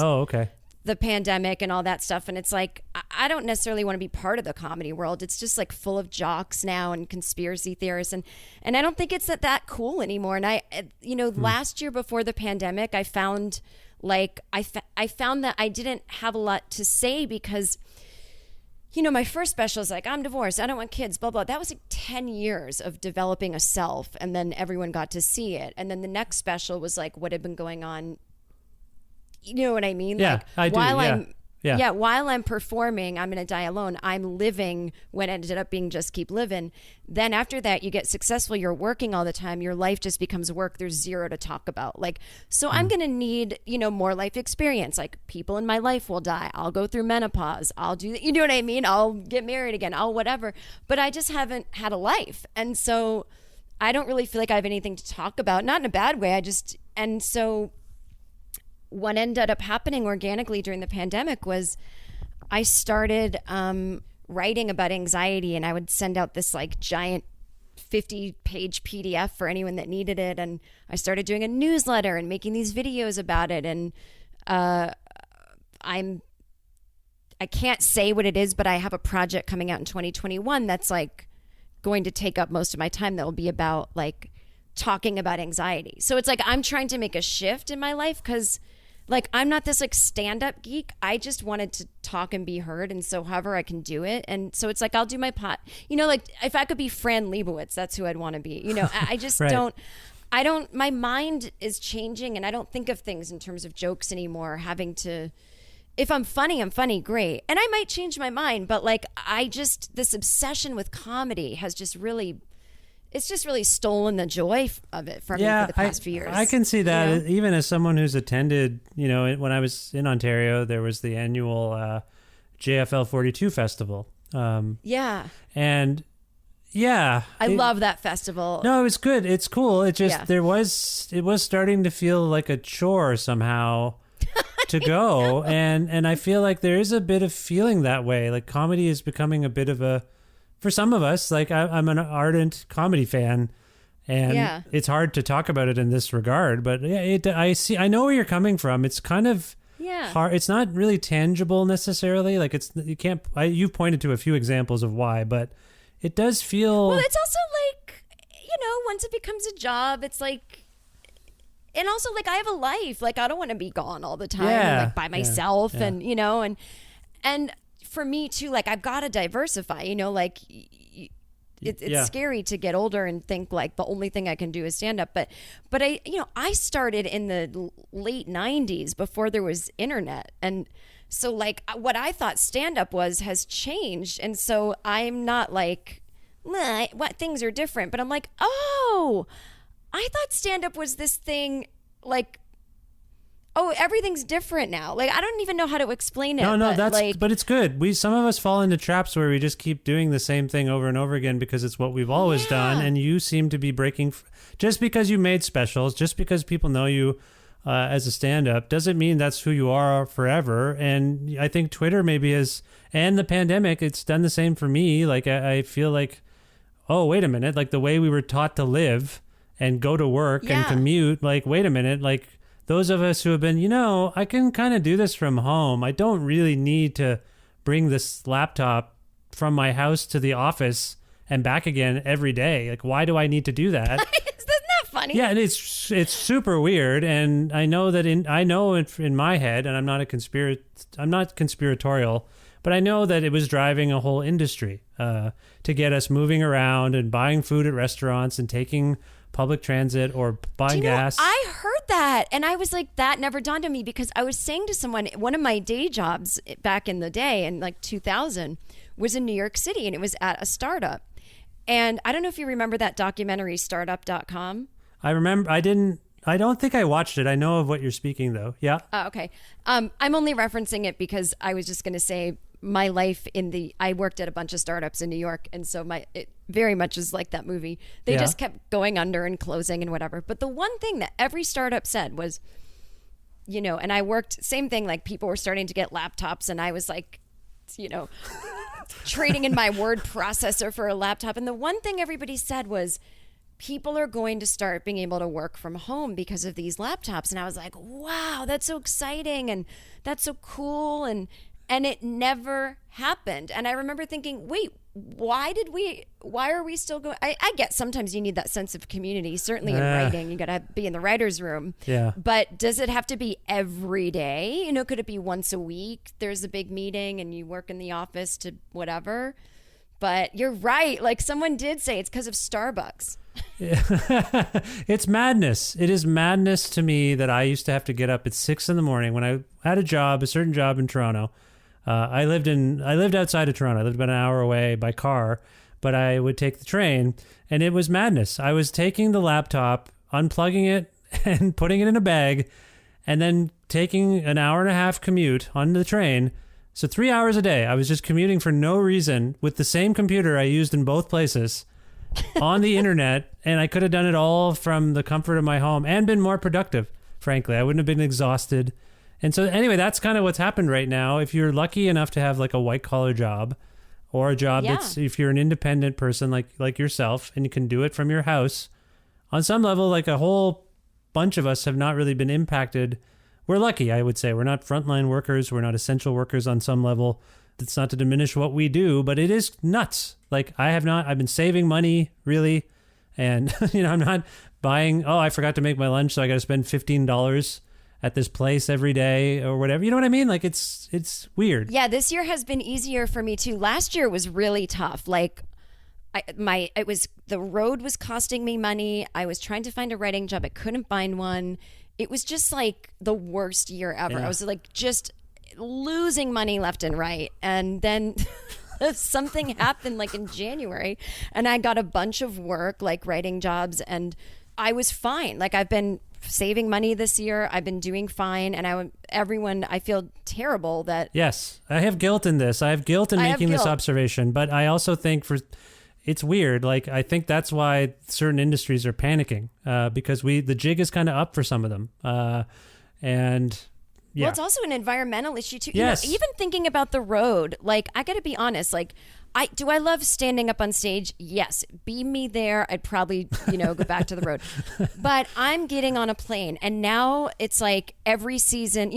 S5: the pandemic and all that stuff. And it's like, I don't necessarily want to be part of the comedy world. It's just like full of jocks now and conspiracy theorists. And I don't think it's that cool anymore. And last year before the pandemic, I found I found that I didn't have a lot to say because, my first special is like, I'm divorced, I don't want kids, blah, blah. That was like 10 years of developing a self. And then everyone got to see it. And then the next special was like what had been going on. You know what I mean?
S1: Yeah,
S5: like,
S1: I do.
S5: While I'm performing, I'm going to die alone. I'm living what ended up being just keep living. Then after that, you get successful. You're working all the time. Your life just becomes work. There's zero to talk about. Like, so I'm going to need, more life experience. Like, people in my life will die. I'll go through menopause. I'll do that. You know what I mean? I'll get married again. I'll whatever. But I just haven't had a life. And so I don't really feel like I have anything to talk about. Not in a bad way. So what ended up happening organically during the pandemic was I started writing about anxiety, and I would send out this like giant 50-page PDF for anyone that needed it. And I started doing a newsletter and making these videos about it. And I can't say what it is, but I have a project coming out in 2021 that's like going to take up most of my time. That will be about like talking about anxiety. So it's like I'm trying to make a shift in my life because like I'm not this like stand-up geek. I just wanted to talk and be heard, and so however I can do it. And so it's like I'll do my like if I could be Fran Lebowitz, that's who I'd want to be. I just
S1: right.
S5: my mind is changing, and I don't think of things in terms of jokes anymore. If I'm funny, great. And I might change my mind, but like this obsession with comedy has just really stolen the joy of it from me for the past few years.
S1: I can see that even as someone who's attended, when I was in Ontario, there was the annual JFL 42 festival. And
S5: I love that festival.
S1: No, it was good. It's cool. It just, it was starting to feel like a chore somehow to go. And I feel like there is a bit of feeling that way. Like comedy is becoming a bit of for some of us, like I'm an ardent comedy fan, and it's hard to talk about it in this regard. But I know where you're coming from. It's kind of hard. It's not really tangible necessarily. Like you've pointed to a few examples of why, but it does feel.
S5: Well, it's also like once it becomes a job, it's like, and also like I have a life. Like I don't want to be gone all the time, like by myself, and and. For me too, like I've got to diversify, like it's scary to get older and think like the only thing I can do is stand up. But I started in the late 90s before there was internet. And so like what I thought stand up has changed. And so I'm not like, what things are different, but I'm like, oh, I thought stand up was this thing like, oh, everything's different now. Like, I don't even know how to explain it.
S1: No, but it's good. Some of us fall into traps where we just keep doing the same thing over and over again because it's what we've always done. And you seem to be breaking, just because you made specials, just because people know you as a stand-up, doesn't mean that's who you are forever. And I think Twitter maybe and the pandemic, it's done the same for me. Like, I feel like, oh, wait a minute. Like the way we were taught to live and go to work and commute, like, wait a minute, like, those of us who have been, I can kind of do this from home. I don't really need to bring this laptop from my house to the office and back again every day. Like, why do I need to do that?
S5: Isn't that funny?
S1: Yeah, and it's super weird. And I know that in my head, and I'm not conspiratorial, but I know that it was driving a whole industry to get us moving around and buying food at restaurants and taking public transit or buying gas.
S5: I heard that, and I was like, that never dawned on me, because I was saying to someone, one of my day jobs back in the day in like 2000 was in New York City, and it was at a startup. And I don't know if you remember that documentary startup.com.
S1: I remember. I don't think I watched it. I know of what you're speaking though. Yeah.
S5: Okay. I'm only referencing it because I was just going to say my life I worked at a bunch of startups in New York. And so it very much is like that movie. They just kept going under and closing and whatever. But the one thing that every startup said was, and I worked, same thing, like people were starting to get laptops and I was like, trading in my word processor for a laptop. And the one thing everybody said was, people are going to start being able to work from home because of these laptops. And I was like, wow, that's so exciting. And that's so cool. And it never happened. And I remember thinking, wait, why are we still going? I get sometimes you need that sense of community. Certainly in writing, you got to be in the writer's room.
S1: Yeah.
S5: But does it have to be every day? Could it be once a week? There's a big meeting and you work in the office to whatever. But you're right. Like someone did say it's because of Starbucks.
S1: It's madness. It is madness to me that I used to have to get up at 6 a.m. when I had a certain job in Toronto. I lived outside of Toronto. I lived about an hour away by car, but I would take the train and it was madness. I was taking the laptop, unplugging it and putting it in a bag and then taking an hour and a half commute on the train. So 3 hours a day, I was just commuting for no reason with the same computer I used in both places on the internet. And I could have done it all from the comfort of my home and been more productive, frankly. I wouldn't have been exhausted. And so anyway, that's kind of what's happened right now. If you're lucky enough to have like a white collar job or a job that's, if you're an independent person like yourself and you can do it from your house, on some level, like a whole bunch of us have not really been impacted. We're lucky, I would say. We're not frontline workers. We're not essential workers on some level. It's not to diminish what we do, but it is nuts. Like I've been saving money really. And, I'm not buying, I forgot to make my lunch, so I got to spend $15 at this place every day or whatever. You know what I mean? Like it's weird.
S5: Yeah, this year has been easier for me too. Last year was really tough. Like the road was costing me money. I was trying to find a writing job. I couldn't find one. It was just like the worst year ever.
S1: Yeah.
S5: I was like just losing money left and right. And then something happened like in January and I got a bunch of work, like writing jobs, and I was fine. Like I've been saving money this year. I've been doing fine. And I feel terrible that...
S1: Yes, I have guilt in this. I have guilt in making this observation, but I also think it's weird. Like, I think that's why certain industries are panicking because the jig is kind of up for some of them. And yeah.
S5: Well, it's also an environmental issue too.
S1: Yes.
S5: Even thinking about the road, like I got to be honest, like I love standing up on stage. Yes. Beam me there. I'd probably, go back to the road, but I'm getting on a plane and now it's like every season,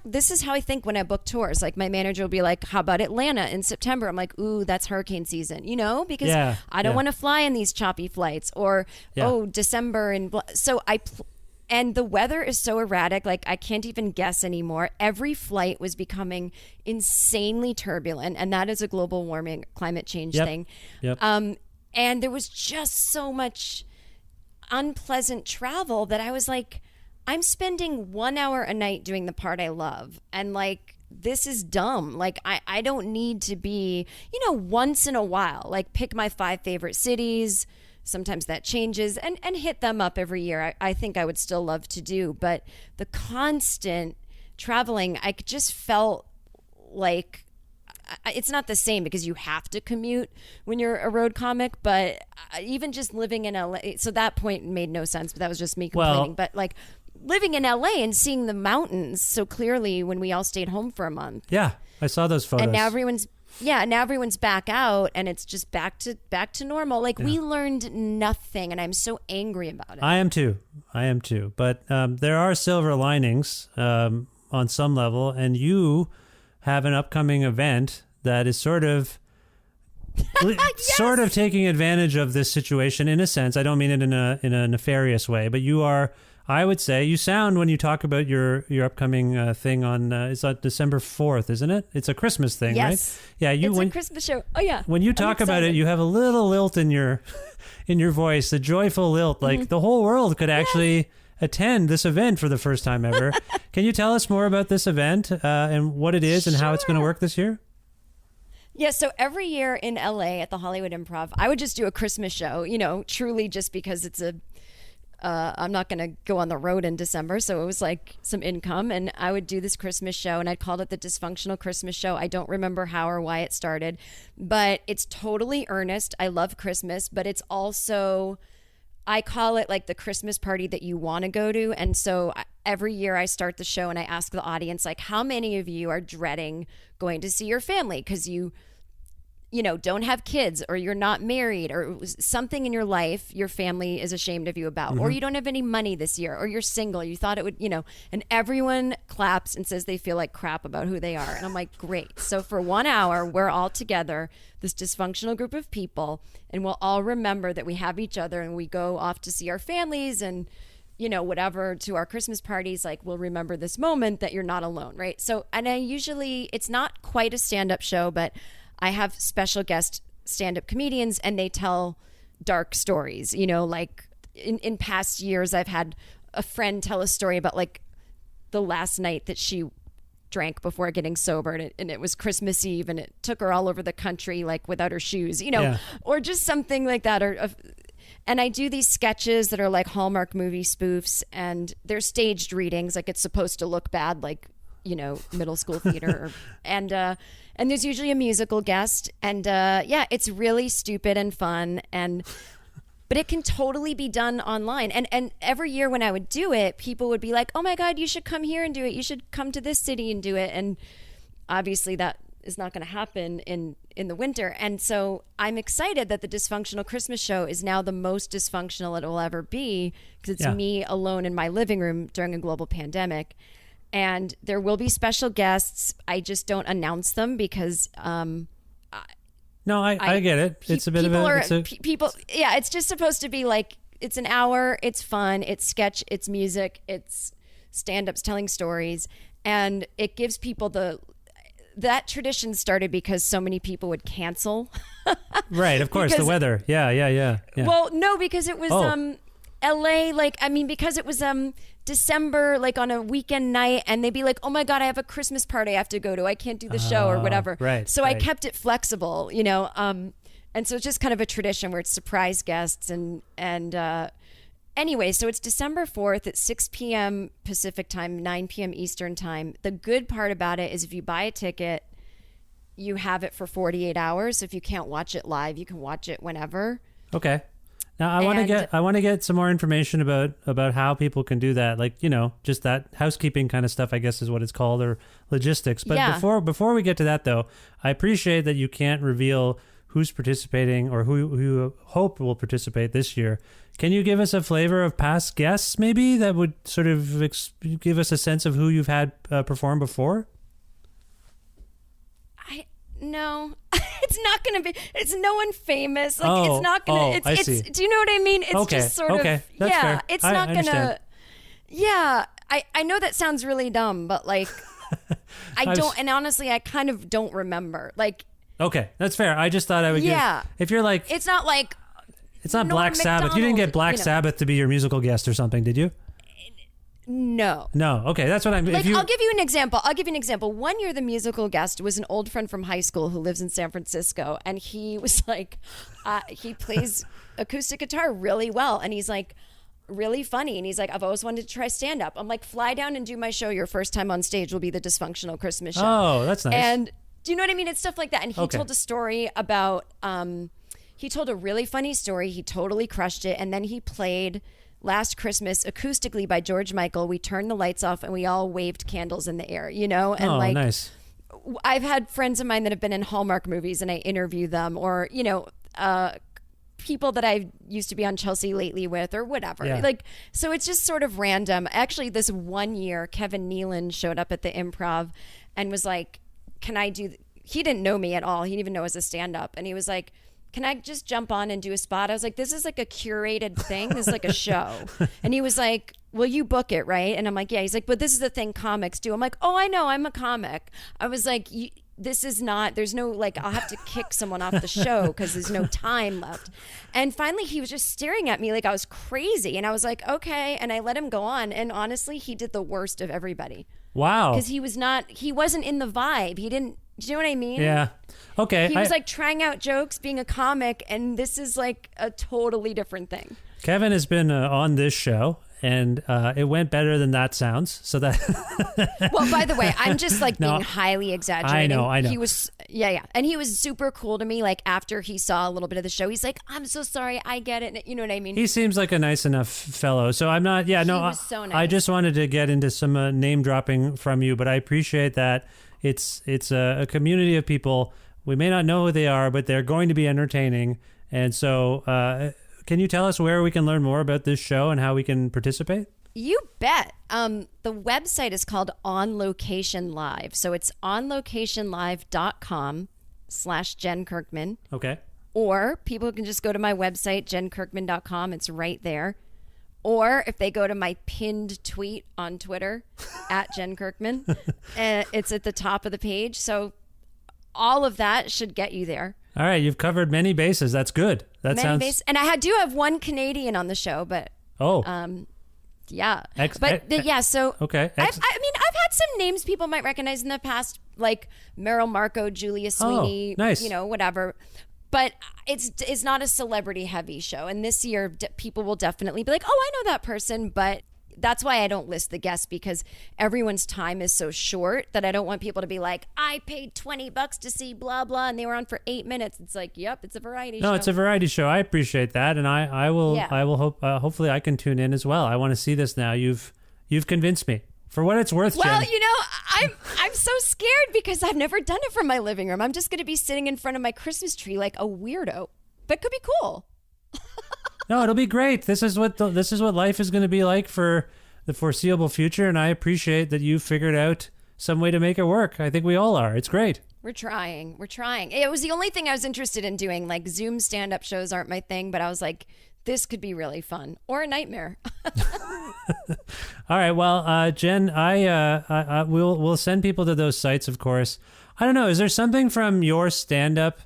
S5: this is how I think when I book tours. Like my manager will be like, how about Atlanta in September? I'm like, ooh, that's hurricane season, because I don't want to fly in these choppy flights or, December. And the weather is so erratic, like I can't even guess anymore. Every flight was becoming insanely turbulent, and that is a global warming, climate change thing.
S1: Yep.
S5: And there was just so much unpleasant travel that I was like, I'm spending 1 hour a night doing the part I love. And like, this is dumb. Like, I don't need to be, once in a while, like pick my 5 favorite cities. Sometimes that changes and hit them up every year. I think I would still love to do, but the constant traveling, I just felt like it's not the same because you have to commute when you're a road comic, but even just living in LA, so that point made no sense, but that was just me complaining. But like living in LA and seeing the mountains so clearly when we all stayed home for a month.
S1: Yeah, I saw those photos.
S5: And now everyone's back out and it's just back to normal. Like we learned nothing and I'm so angry about it.
S1: I am too. But there are silver linings on some level, and you have an upcoming event that is sort of taking advantage of this situation in a sense. I don't mean it in a nefarious way, but you are. I would say you sound when you talk about your upcoming thing on it's on December 4th, isn't it? It's a Christmas thing,
S5: yes.
S1: right? Yeah,
S5: it's a Christmas show. Oh yeah.
S1: When you talk about it, you have a little lilt in your voice, a joyful lilt. Like the whole world could actually attend this event for the first time ever. Can you tell us more about this event and what it is and how it's going to work this year?
S5: Yeah, so every year in LA at the Hollywood Improv, I would just do a Christmas show, truly just because it's I'm not going to go on the road in December. So it was like some income, and I would do this Christmas show, and I called it the Dysfunctional Christmas Show. I don't remember how or why it started, but it's totally earnest. I love Christmas, but it's also, I call it like the Christmas party that you want to go to. And so every year I start the show and I ask the audience, like, how many of you are dreading going to see your family because you don't have kids, or you're not married, or something in your life your family is ashamed of you about, or you don't have any money this year, or you're single, you thought it would, and everyone claps and says they feel like crap about who they are. And I'm like, great. So for 1 hour, we're all together, this dysfunctional group of people, and we'll all remember that we have each other, and we go off to see our families and, whatever, to our Christmas parties. Like, we'll remember this moment that you're not alone, right? So, and it's not quite a stand-up show, but I have special guest stand-up comedians, and they tell dark stories. Like in past years, I've had a friend tell a story about like the last night that she drank before getting sober, and it was Christmas Eve, and it took her all over the country, like without her shoes, or just something like that. And I do these sketches that are like Hallmark movie spoofs, and they're staged readings. Like, it's supposed to look bad, like, middle school theater, and there's usually a musical guest, and it's really stupid and fun, but it can totally be done online. And every year when I would do it, people would be like, oh my God, you should come here and do it. You should come to this city and do it. And obviously that is not going to happen in the winter. And so I'm excited that the Dysfunctional Christmas Show is now the most dysfunctional it will ever be, because it's me alone in my living room during a global pandemic. And there will be special guests. I just don't announce them because
S1: No, I get it. It's a bit of a...
S5: People, yeah, it's just supposed to be like, it's an hour, it's fun, it's sketch, it's music, it's stand-ups telling stories. And it gives people that tradition started because so many people would cancel.
S1: Right, of course, the weather. Yeah.
S5: Well, no, because it was LA, because it was December, like on a weekend night, and they'd be like, oh my God, I have a Christmas party I have to go to. I can't do the show or whatever.
S1: Right.
S5: So I kept it flexible, and so it's just kind of a tradition where it's surprise guests and anyway, so it's December 4th at 6 p.m. Pacific time, 9 p.m. Eastern time. The good part about it is if you buy a ticket, you have it for 48 hours. So if you can't watch it live, you can watch it whenever.
S1: Okay. Now I want to get some more information about how people can do that. Like, just that housekeeping kind of stuff, I guess is what it's called, or logistics. But before we get to that though, I appreciate that you can't reveal who's participating or who you hope will participate this year. Can you give us a flavor of past guests maybe that would sort of give us a sense of who you've had perform before?
S5: No, it's not going to be, it's no one famous. Like, it's not going to, it's, do you know what I mean? It's just sort of,
S1: that's fair.
S5: It's not going to, I know that sounds really dumb, but like, and honestly, I kind of don't remember. Like,
S1: okay, that's fair. I just thought I would if you're like,
S5: it's not like,
S1: it's not Black Sabbath. You didn't get Black Sabbath to be your musical guest or something, did you?
S5: No.
S1: Okay, that's what I'm...
S5: Like, I'll give you an example. 1 year, the musical guest was an old friend from high school who lives in San Francisco, and he was like, he plays acoustic guitar really well, and he's like really funny, and he's like, I've always wanted to try stand-up. I'm like, fly down and do my show. Your first time on stage will be the Dysfunctional Christmas Show.
S1: Oh, that's nice.
S5: And do you know what I mean? It's stuff like that. And he told a story about... he told a really funny story. He totally crushed it, and then he played... Last Christmas, acoustically by George Michael. We turned the lights off and we all waved candles in the air, And
S1: nice.
S5: I've had friends of mine that have been in Hallmark movies, and I interview them, or people that I used to be on Chelsea Lately with, or whatever.
S1: Yeah.
S5: Like, so it's just sort of random. Actually, this 1 year, Kevin Nealon showed up at the Improv and was like, "Can I do?" He didn't know me at all. He didn't even know I was a stand-up, and he was like, can I just jump on and do a spot? I was like, this is like a curated thing. This is like a show. And he was like, will you book it, right? And I'm like, yeah. He's like, but this is the thing comics do. I'm like, oh, I know. I'm a comic. I was like, this is not, there's no, like, I'll have to kick someone off the show because there's no time left. And finally, he was just staring at me like I was crazy. And I was like, okay. And I let him go on. And honestly, he did the worst of everybody.
S1: Wow.
S5: Because he wasn't in the vibe. He didn't, do you know what I mean?
S1: Yeah. Okay.
S5: He was like trying out jokes, being a comic, and this is like a totally different thing.
S1: Kevin has been on this show, and it went better than that sounds. So that.
S5: Well, by the way, I'm just like being highly exaggerating.
S1: I know.
S5: He was, and he was super cool to me. Like after he saw a little bit of the show, he's like, "I'm so sorry, I get it." You know what I mean?
S1: He seems like a nice enough fellow. So I'm not. Yeah, no.
S5: He was so nice.
S1: I just wanted to get into some name dropping from you, but I appreciate that. It's a community of people. We may not know who they are, but they're going to be entertaining. And so, can you tell us where we can learn more about this show and how we can participate?
S5: You bet. The website is called On Location Live. So it's onlocationlive.com/Jen Kirkman.
S1: Okay.
S5: Or people can just go to my website, jenkirkman.com. It's right there. Or if they go to my pinned tweet on Twitter, at Jen Kirkman, it's at the top of the page. So all of that should get you there.
S1: All right. You've covered many bases. That's good. That sounds...
S5: And I do have one Canadian on the show, but...
S1: Oh.
S5: Yeah.
S1: Okay.
S5: Okay. I mean, I've had some names people might recognize in the past, like Meryl Marco, Julia Sweeney,
S1: nice.
S5: Whatever. But it's not a celebrity heavy show. And this year, people will definitely be like, oh, I know that person. But that's why I don't list the guests, because everyone's time is so short that I don't want people to be like, I paid $20 to see blah, blah, and they were on for 8 minutes. It's like, yep, it's a variety show.
S1: No, it's a variety show. I appreciate that. And I will hope, hopefully I can tune in as well. I want to see this now. You've convinced me. For what it's worth,
S5: well,
S1: Jen.
S5: I'm so scared because I've never done it from my living room. I'm just going to be sitting in front of my Christmas tree like a weirdo, but could be cool.
S1: No, it'll be great. This is what life is going to be like for the foreseeable future, and I appreciate that you figured out some way to make it work. I think we all are. It's great.
S5: We're trying. It was the only thing I was interested in doing. Like Zoom stand-up shows aren't my thing, but I was like, this could be really fun or a nightmare.
S1: All right. Well, Jen, we'll send people to those sites, of course. I don't know. Is there something from your stand-up?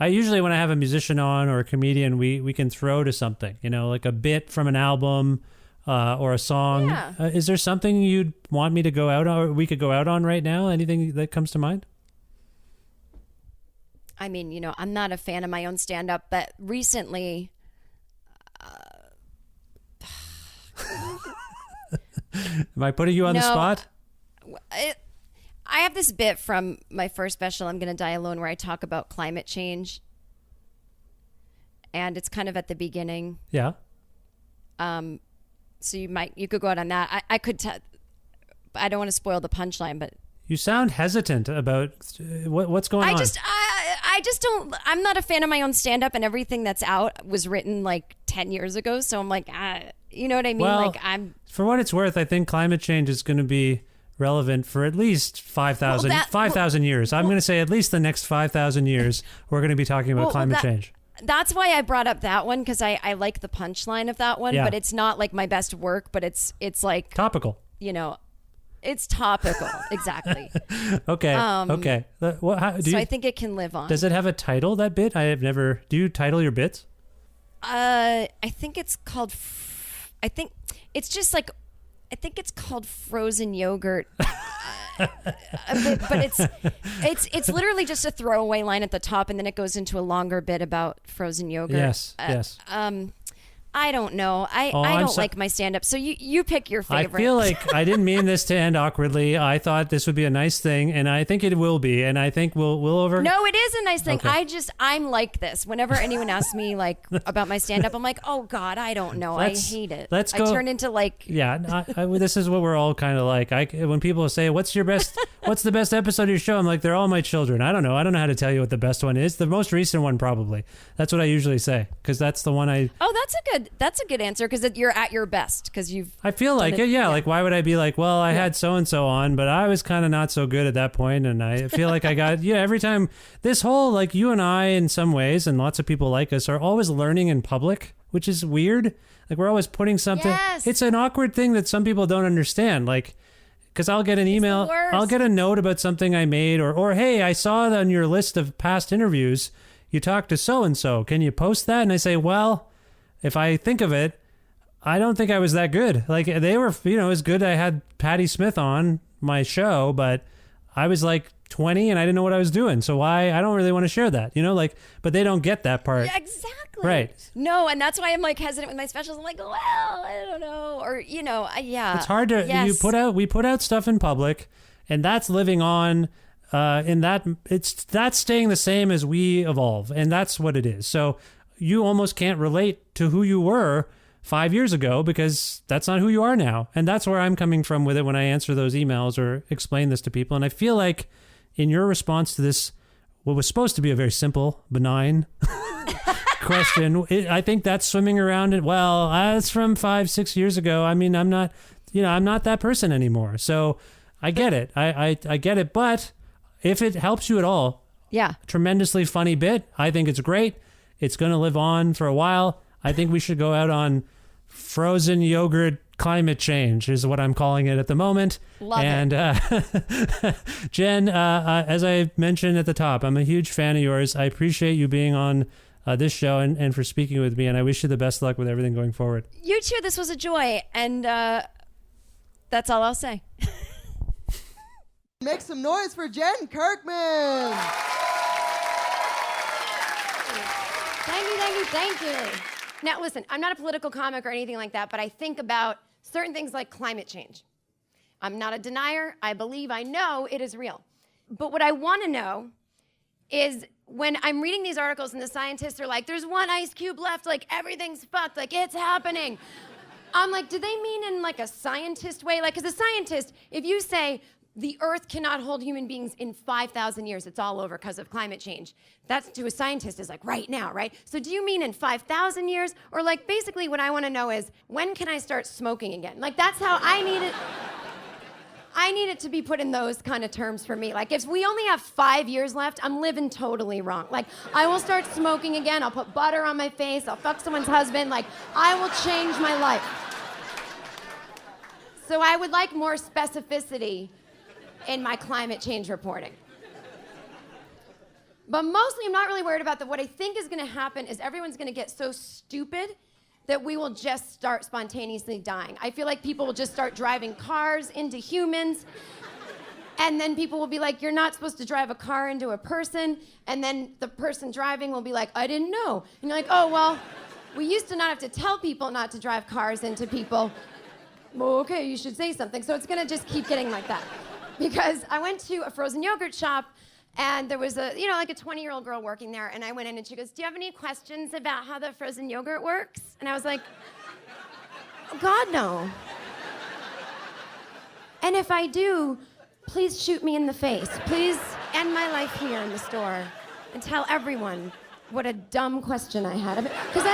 S1: I usually, when I have a musician on or a comedian, we can throw to something, like a bit from an album or a song.
S5: Yeah.
S1: Is there something you'd want me to go out on, or we could go out on right now? Anything that comes to mind?
S5: I mean, I'm not a fan of my own stand-up, but recently...
S1: Am I putting you on the spot?
S5: I have this bit from my first special, I'm Gonna Die Alone, where I talk about climate change. And it's kind of at the beginning.
S1: Yeah.
S5: So you could go out on that. I don't want to spoil the punchline, but...
S1: You sound hesitant about what's going on.
S5: I just don't... I'm not a fan of my own stand-up, and everything that's out was written like 10 years ago. So I'm like, you know what I mean?
S1: Well, for what it's worth, I think climate change is going to be relevant for at least 5,000 years. I'm going to say at least the next 5,000 years, we're going to be talking about climate change.
S5: That's why I brought up that one, because I like the punchline of that one, but it's not like my best work, but it's like...
S1: Topical.
S5: It's topical. Exactly.
S1: Okay. Okay.
S5: So I think it can live on.
S1: Does it have a title, that bit? Do you title your bits?
S5: I think it's called... I think it's called frozen yogurt. But it's literally just a throwaway line at the top, and then it goes into a longer bit about frozen yogurt.
S1: Yes.
S5: I don't know. I don't like my stand-up. So you pick your favorite.
S1: I feel like I didn't mean this to end awkwardly. I thought this would be a nice thing, and I think it will be. And I think we'll over.
S5: No, it is a nice thing.
S1: Okay.
S5: I'm like this. Whenever anyone asks me like about my stand-up, I'm like, oh God, I don't know. I hate it.
S1: Let's go.
S5: I turn into like.
S1: Yeah, this is what we're all kind of like. When people say, "What's the best episode of your show?" I'm like, they're all my children. I don't know how to tell you what the best one is. The most recent one, probably. That's what I usually say, because that's the one I.
S5: Oh, that's a good answer, because you're at your best, because you've...
S1: I feel like it, yeah. Like, why would I be like, well, I had so-and-so on, but I was kind of not so good at that point, and I feel like I got... every time... This whole, like, you and I, in some ways, and lots of people like us, are always learning in public, which is weird. Like, we're always putting something...
S5: Yes.
S1: It's an awkward thing that some people don't understand, like... Because I'll get an email, I'll get a note about something I made, or hey, I saw on your list of past interviews, you talked to so-and-so. Can you post that? And I say, well... If I think of it, I don't think I was that good. Like, they were, as good. I had Patti Smith on my show, but I was like 20 and I didn't know what I was doing. So why? I don't really want to share that, but they don't get that part.
S5: Yeah, exactly.
S1: Right.
S5: No, and that's why I'm like hesitant with my specials. I'm like, well, I don't know. Or, yeah.
S1: It's hard to,
S5: yes.
S1: we put out stuff in public, and that's living on, that's staying the same as we evolve. And that's what it is. So you almost can't relate to who you were 5 years ago because that's not who you are now. And that's where I'm coming from with it when I answer those emails or explain this to people. And I feel like in your response to this, what was supposed to be a very simple, benign question, I think that's swimming around it. Well, that's from 5-6 years ago. I mean, I'm not that person anymore. So I get it. I get it. But if it helps you at all,
S5: yeah,
S1: tremendously funny bit. I think it's great. It's going to live on for a while. I think we should go out on frozen yogurt climate change is what I'm calling it at the moment.
S5: Love
S1: it. And Jen, as I mentioned at the top, I'm a huge fan of yours. I appreciate you being on this show and for speaking with me. And I wish you the best luck with everything going forward.
S5: You too. This was a joy. And that's all I'll say.
S6: Make some noise for Jen Kirkman.
S7: Thank you. Now, listen, I'm not a political comic or anything like that, but I think about certain things like climate change. I'm not a denier. I believe, I know it is real. But what I want to know is when I'm reading these articles and the scientists are like, there's one ice cube left, like everything's fucked, like it's happening. I'm like, do they mean in like a scientist way? Like, as a scientist, if you say, the earth cannot hold human beings in 5,000 years. It's all over because of climate change. That's to a scientist is like right now, right? So do you mean in 5,000 years? Or like basically what I want to know is when can I start smoking again? Like that's how I need it. I need it to be put in those kind of terms for me. Like if we only have 5 years left, I'm living totally wrong. Like I will start smoking again. I'll put butter on my face. I'll fuck someone's husband. Like I will change my life. So I would like more specificity in my climate change reporting. But mostly I'm not really worried about that. What I think is gonna happen is everyone's gonna get so stupid that we will just start spontaneously dying. I feel like people will just start driving cars into humans, and then people will be like, you're not supposed to drive a car into a person, and then the person driving will be like, I didn't know. And you're like, oh, well, we used to not have to tell people not to drive cars into people. Well, okay, you should say something. So it's gonna just keep getting like that. Because I went to a frozen yogurt shop and there was a 20-year-old girl working there, and I went in and she goes, do you have any questions about how the frozen yogurt works? And I was like, oh, God, no. And if I do, please shoot me in the face. Please end my life here in the store and tell everyone what a dumb question I had. Because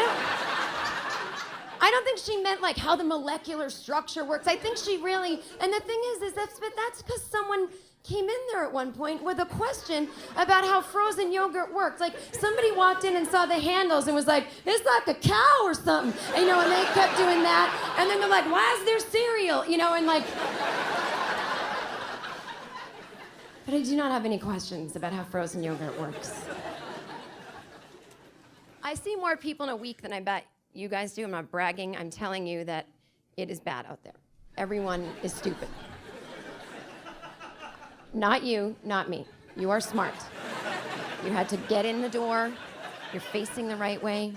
S7: I don't think she meant like how the molecular structure works. I think she really, and the thing is that's because someone came in there at one point with a question about how frozen yogurt works. Like somebody walked in and saw the handles and was like, it's like a cow or something. And, and they kept doing that. And then they're like, why is there cereal? And like, but I do not have any questions about how frozen yogurt works. I see more people in a week than I bet you guys do. I'm not bragging. I'm telling you that it is bad out there. Everyone is stupid. Not you, not me. You are smart. You had to get in the door. You're facing the right way.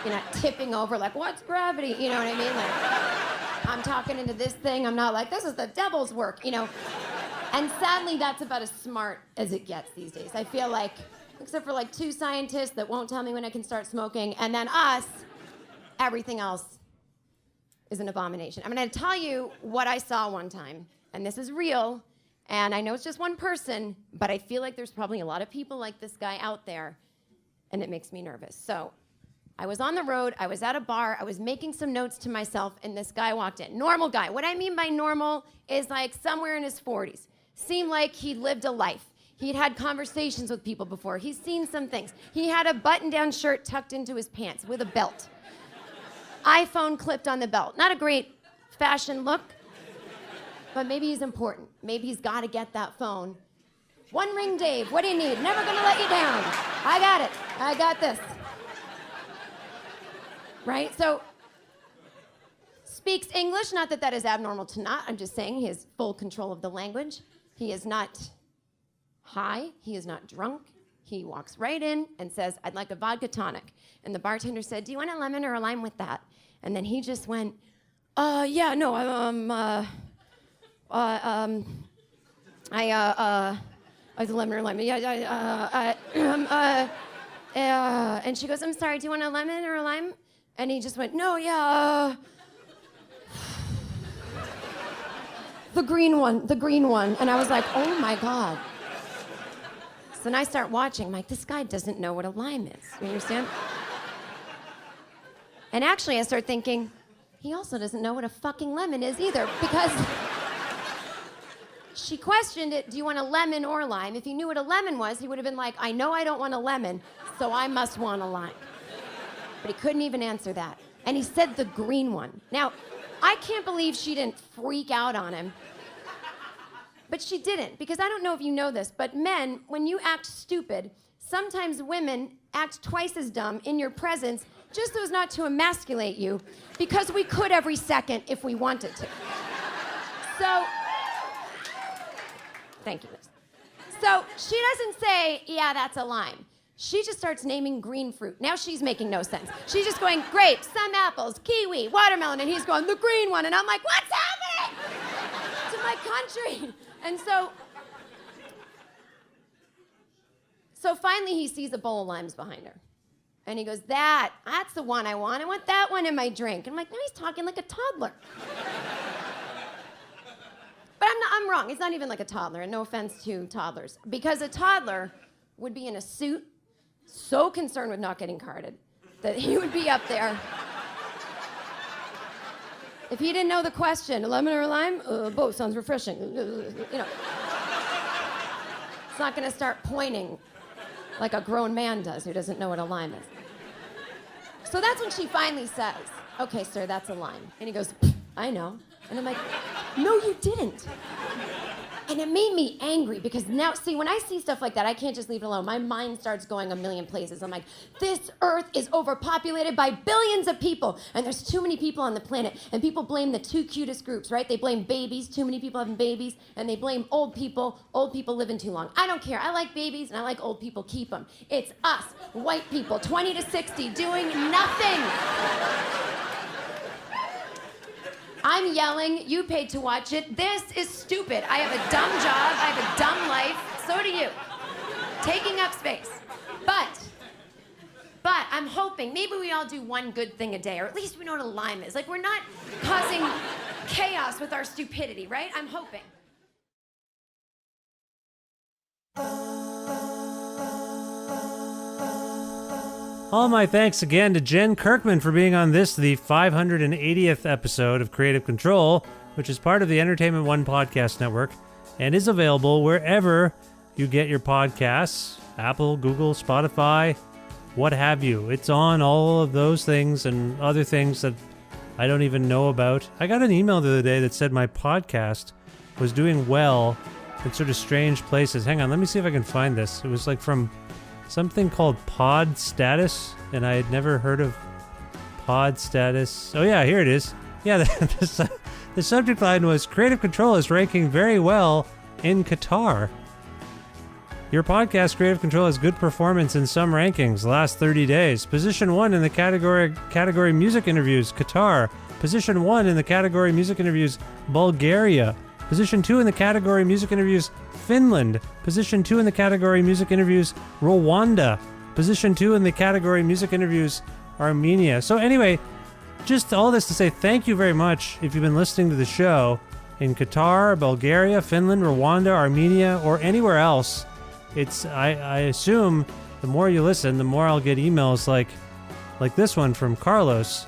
S7: You're not tipping over like, what's gravity? You know what I mean? Like, I'm talking into this thing. I'm not like, this is the devil's work, And sadly, that's about as smart as it gets these days. I feel like, except for like 2 scientists that won't tell me when I can start smoking, and then us, everything else is an abomination. I'm gonna tell you what I saw one time, and this is real, and I know it's just one person, but I feel like there's probably a lot of people like this guy out there, and it makes me nervous. So I was on the road, I was at a bar, I was making some notes to myself, and this guy walked in. Normal guy. What I mean by normal is like somewhere in his 40s. Seemed like he lived a life. He'd had conversations with people before. He's seen some things. He had a button-down shirt tucked into his pants with a belt. iPhone clipped on the belt. Not a great fashion look, but maybe he's important. Maybe he's got to get that phone. One ring, Dave. What do you need? Never gonna let you down. I got it. I got this. Right? So, speaks English. Not that that is abnormal to not. I'm just saying he has full control of the language. He is not Hi, he is not drunk. He walks right in and says, I'd like a vodka tonic. And the bartender said, do you want a lemon or a lime with that? And then he just went, yeah, no, I was a lemon or lime. And she goes, I'm sorry, do you want a lemon or a lime? And he just went, no, yeah, the green one. And I was like, oh my God. So then I start watching. I'm like, this guy doesn't know what a lime is. You understand? And actually, I start thinking, he also doesn't know what a fucking lemon is either, because she questioned it, do you want a lemon or lime? If he knew what a lemon was, he would have been like, I know I don't want a lemon, so I must want a lime. But he couldn't even answer that. And he said the green one. Now, I can't believe she didn't freak out on him. But she didn't, because I don't know if you know this, but men, when you act stupid, sometimes women act twice as dumb in your presence just so as not to emasculate you, because we could every second if we wanted to. So, thank you, Liz. So she doesn't say, yeah, that's a lime. She just starts naming green fruit. Now she's making no sense. She's just going, grapes, some apples, kiwi, watermelon, and he's going, the green one. And I'm like, what's happening to my country? And so finally he sees a bowl of limes behind her. And he goes, that's the one I want. I want that one in my drink. And I'm like, no, he's talking like a toddler. But I'm wrong. It's not even like a toddler, and no offense to toddlers. Because a toddler would be in a suit, so concerned with not getting carded, that he would be up there. If he didn't know the question, a lemon or a lime? Both sounds refreshing. You know. It's not going to start pointing like a grown man does who doesn't know what a lime is. So that's when she finally says, okay, sir, that's a lime. And he goes, I know. And I'm like, no, you didn't. And it made me angry, because now, see, when I see stuff like that, I can't just leave it alone. My mind starts going a million places. I'm like, this earth is overpopulated by billions of people, and there's too many people on the planet, and people blame the two cutest groups, right? They blame babies, too many people having babies, and they blame old people living too long. I don't care. I like babies, and I like old people, keep them. It's us, white people, 20 to 60, doing nothing. I'm yelling, you paid to watch it. This is stupid. I have a dumb job, I have a dumb life, so do you. Taking up space. But I'm hoping maybe we all do one good thing a day, or at least we know what a lime is. Like, we're not causing chaos with our stupidity, right? I'm hoping.
S1: All my thanks again to Jen Kirkman for being on this, the 580th episode of Creative Control, which is part of the Entertainment One podcast network and is available wherever you get your podcasts, Apple, Google, Spotify, what have you. It's on all of those things and other things that I don't even know about. I got an email the other day that said my podcast was doing well in sort of strange places. Hang on, let me see if I can find this. It was like from something called Pod Status, and I had never heard of Pod Status. Oh yeah, here it is. Yeah, the subject line was, Creative Control is ranking very well in Qatar. Your podcast, Creative Control, has good performance in some rankings the last 30 days. Position 1 in the category music interviews, Qatar. Position 1 in the category music interviews, Bulgaria. Position 2 in the category music interviews, Finland. Position 2 in the category music interviews, Rwanda. Position 2 in the category music interviews, Armenia. So anyway, just all this to say thank you very much if you've been listening to the show in Qatar, Bulgaria, Finland, Rwanda, Armenia, or anywhere else. I assume the more you listen, the more I'll get emails like this one from Carlos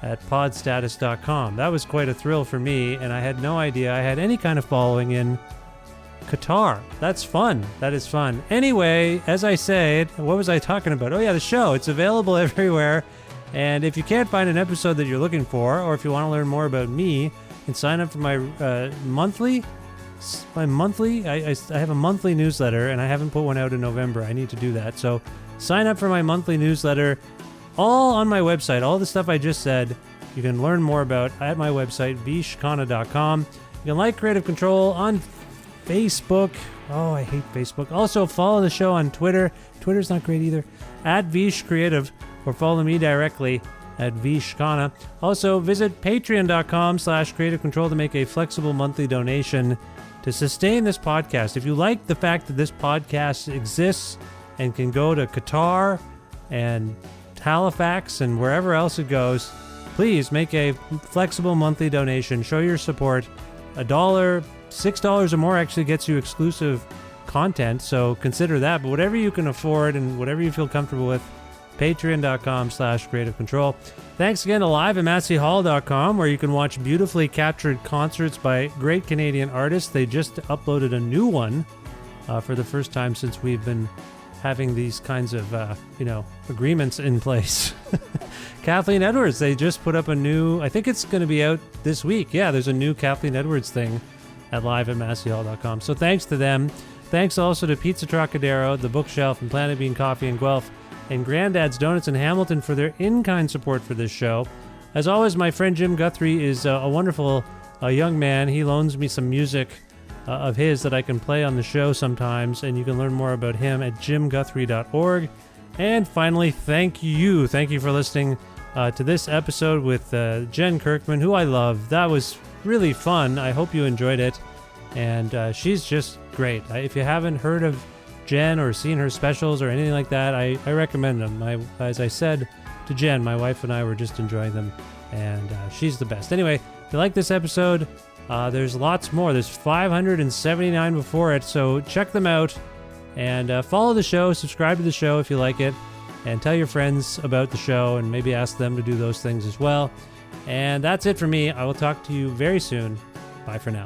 S1: at podstatus.com. That was quite a thrill for me, and I had no idea I had any kind of following in Qatar. That's fun. That is fun. Anyway, as I said, what was I talking about? Oh yeah, the show. It's available everywhere. And if you can't find an episode that you're looking for, or if you want to learn more about me, you can sign up for my monthly. I have a monthly newsletter, and I haven't put one out in November. I need to do that. So sign up for my monthly newsletter. All on my website, all the stuff I just said, you can learn more about at my website, vishkhanna.com. You can like Creative Control on Facebook. Oh, I hate Facebook. Also, follow the show on Twitter. Twitter's not great either. At Vish Creative, or follow me directly at Vish Khanna. Also, visit patreon.com/creative control to make a flexible monthly donation to sustain this podcast. If you like the fact that this podcast exists and can go to Qatar and Halifax and wherever else it goes, please make a flexible monthly donation. Show your support. $1, $6 or more actually gets you exclusive content, so consider that. But whatever you can afford and whatever you feel comfortable with, patreon.com/creative control. Thanks again to live@masseyhall.com, where you can watch beautifully captured concerts by great Canadian artists. They just uploaded a new one for the first time since we've been having these kinds of, agreements in place. Kathleen Edwards, they just put up a new, I think it's going to be out this week. Yeah, there's a new Kathleen Edwards thing at live@masseyhall.com. So thanks to them. Thanks also to Pizza Trocadero, The Bookshelf, and Planet Bean Coffee in Guelph, and Granddad's Donuts in Hamilton for their in-kind support for this show. As always, my friend Jim Guthrie is a wonderful young man. He loans me some music of his that I can play on the show sometimes, and you can learn more about him at jimguthrie.org. And finally, thank you. Thank you for listening to this episode with Jen Kirkman, who I love. That was really fun. I hope you enjoyed it. And she's just great. If you haven't heard of Jen or seen her specials or anything like that, I recommend them. As I said to Jen, my wife and I were just enjoying them, and she's the best. Anyway, if you like this episode, there's lots more. There's 579 before it, so check them out, and follow the show, subscribe to the show if you like it, and tell your friends about the show, and maybe ask them to do those things as well. And that's it for me. I will talk to you very soon. Bye for now.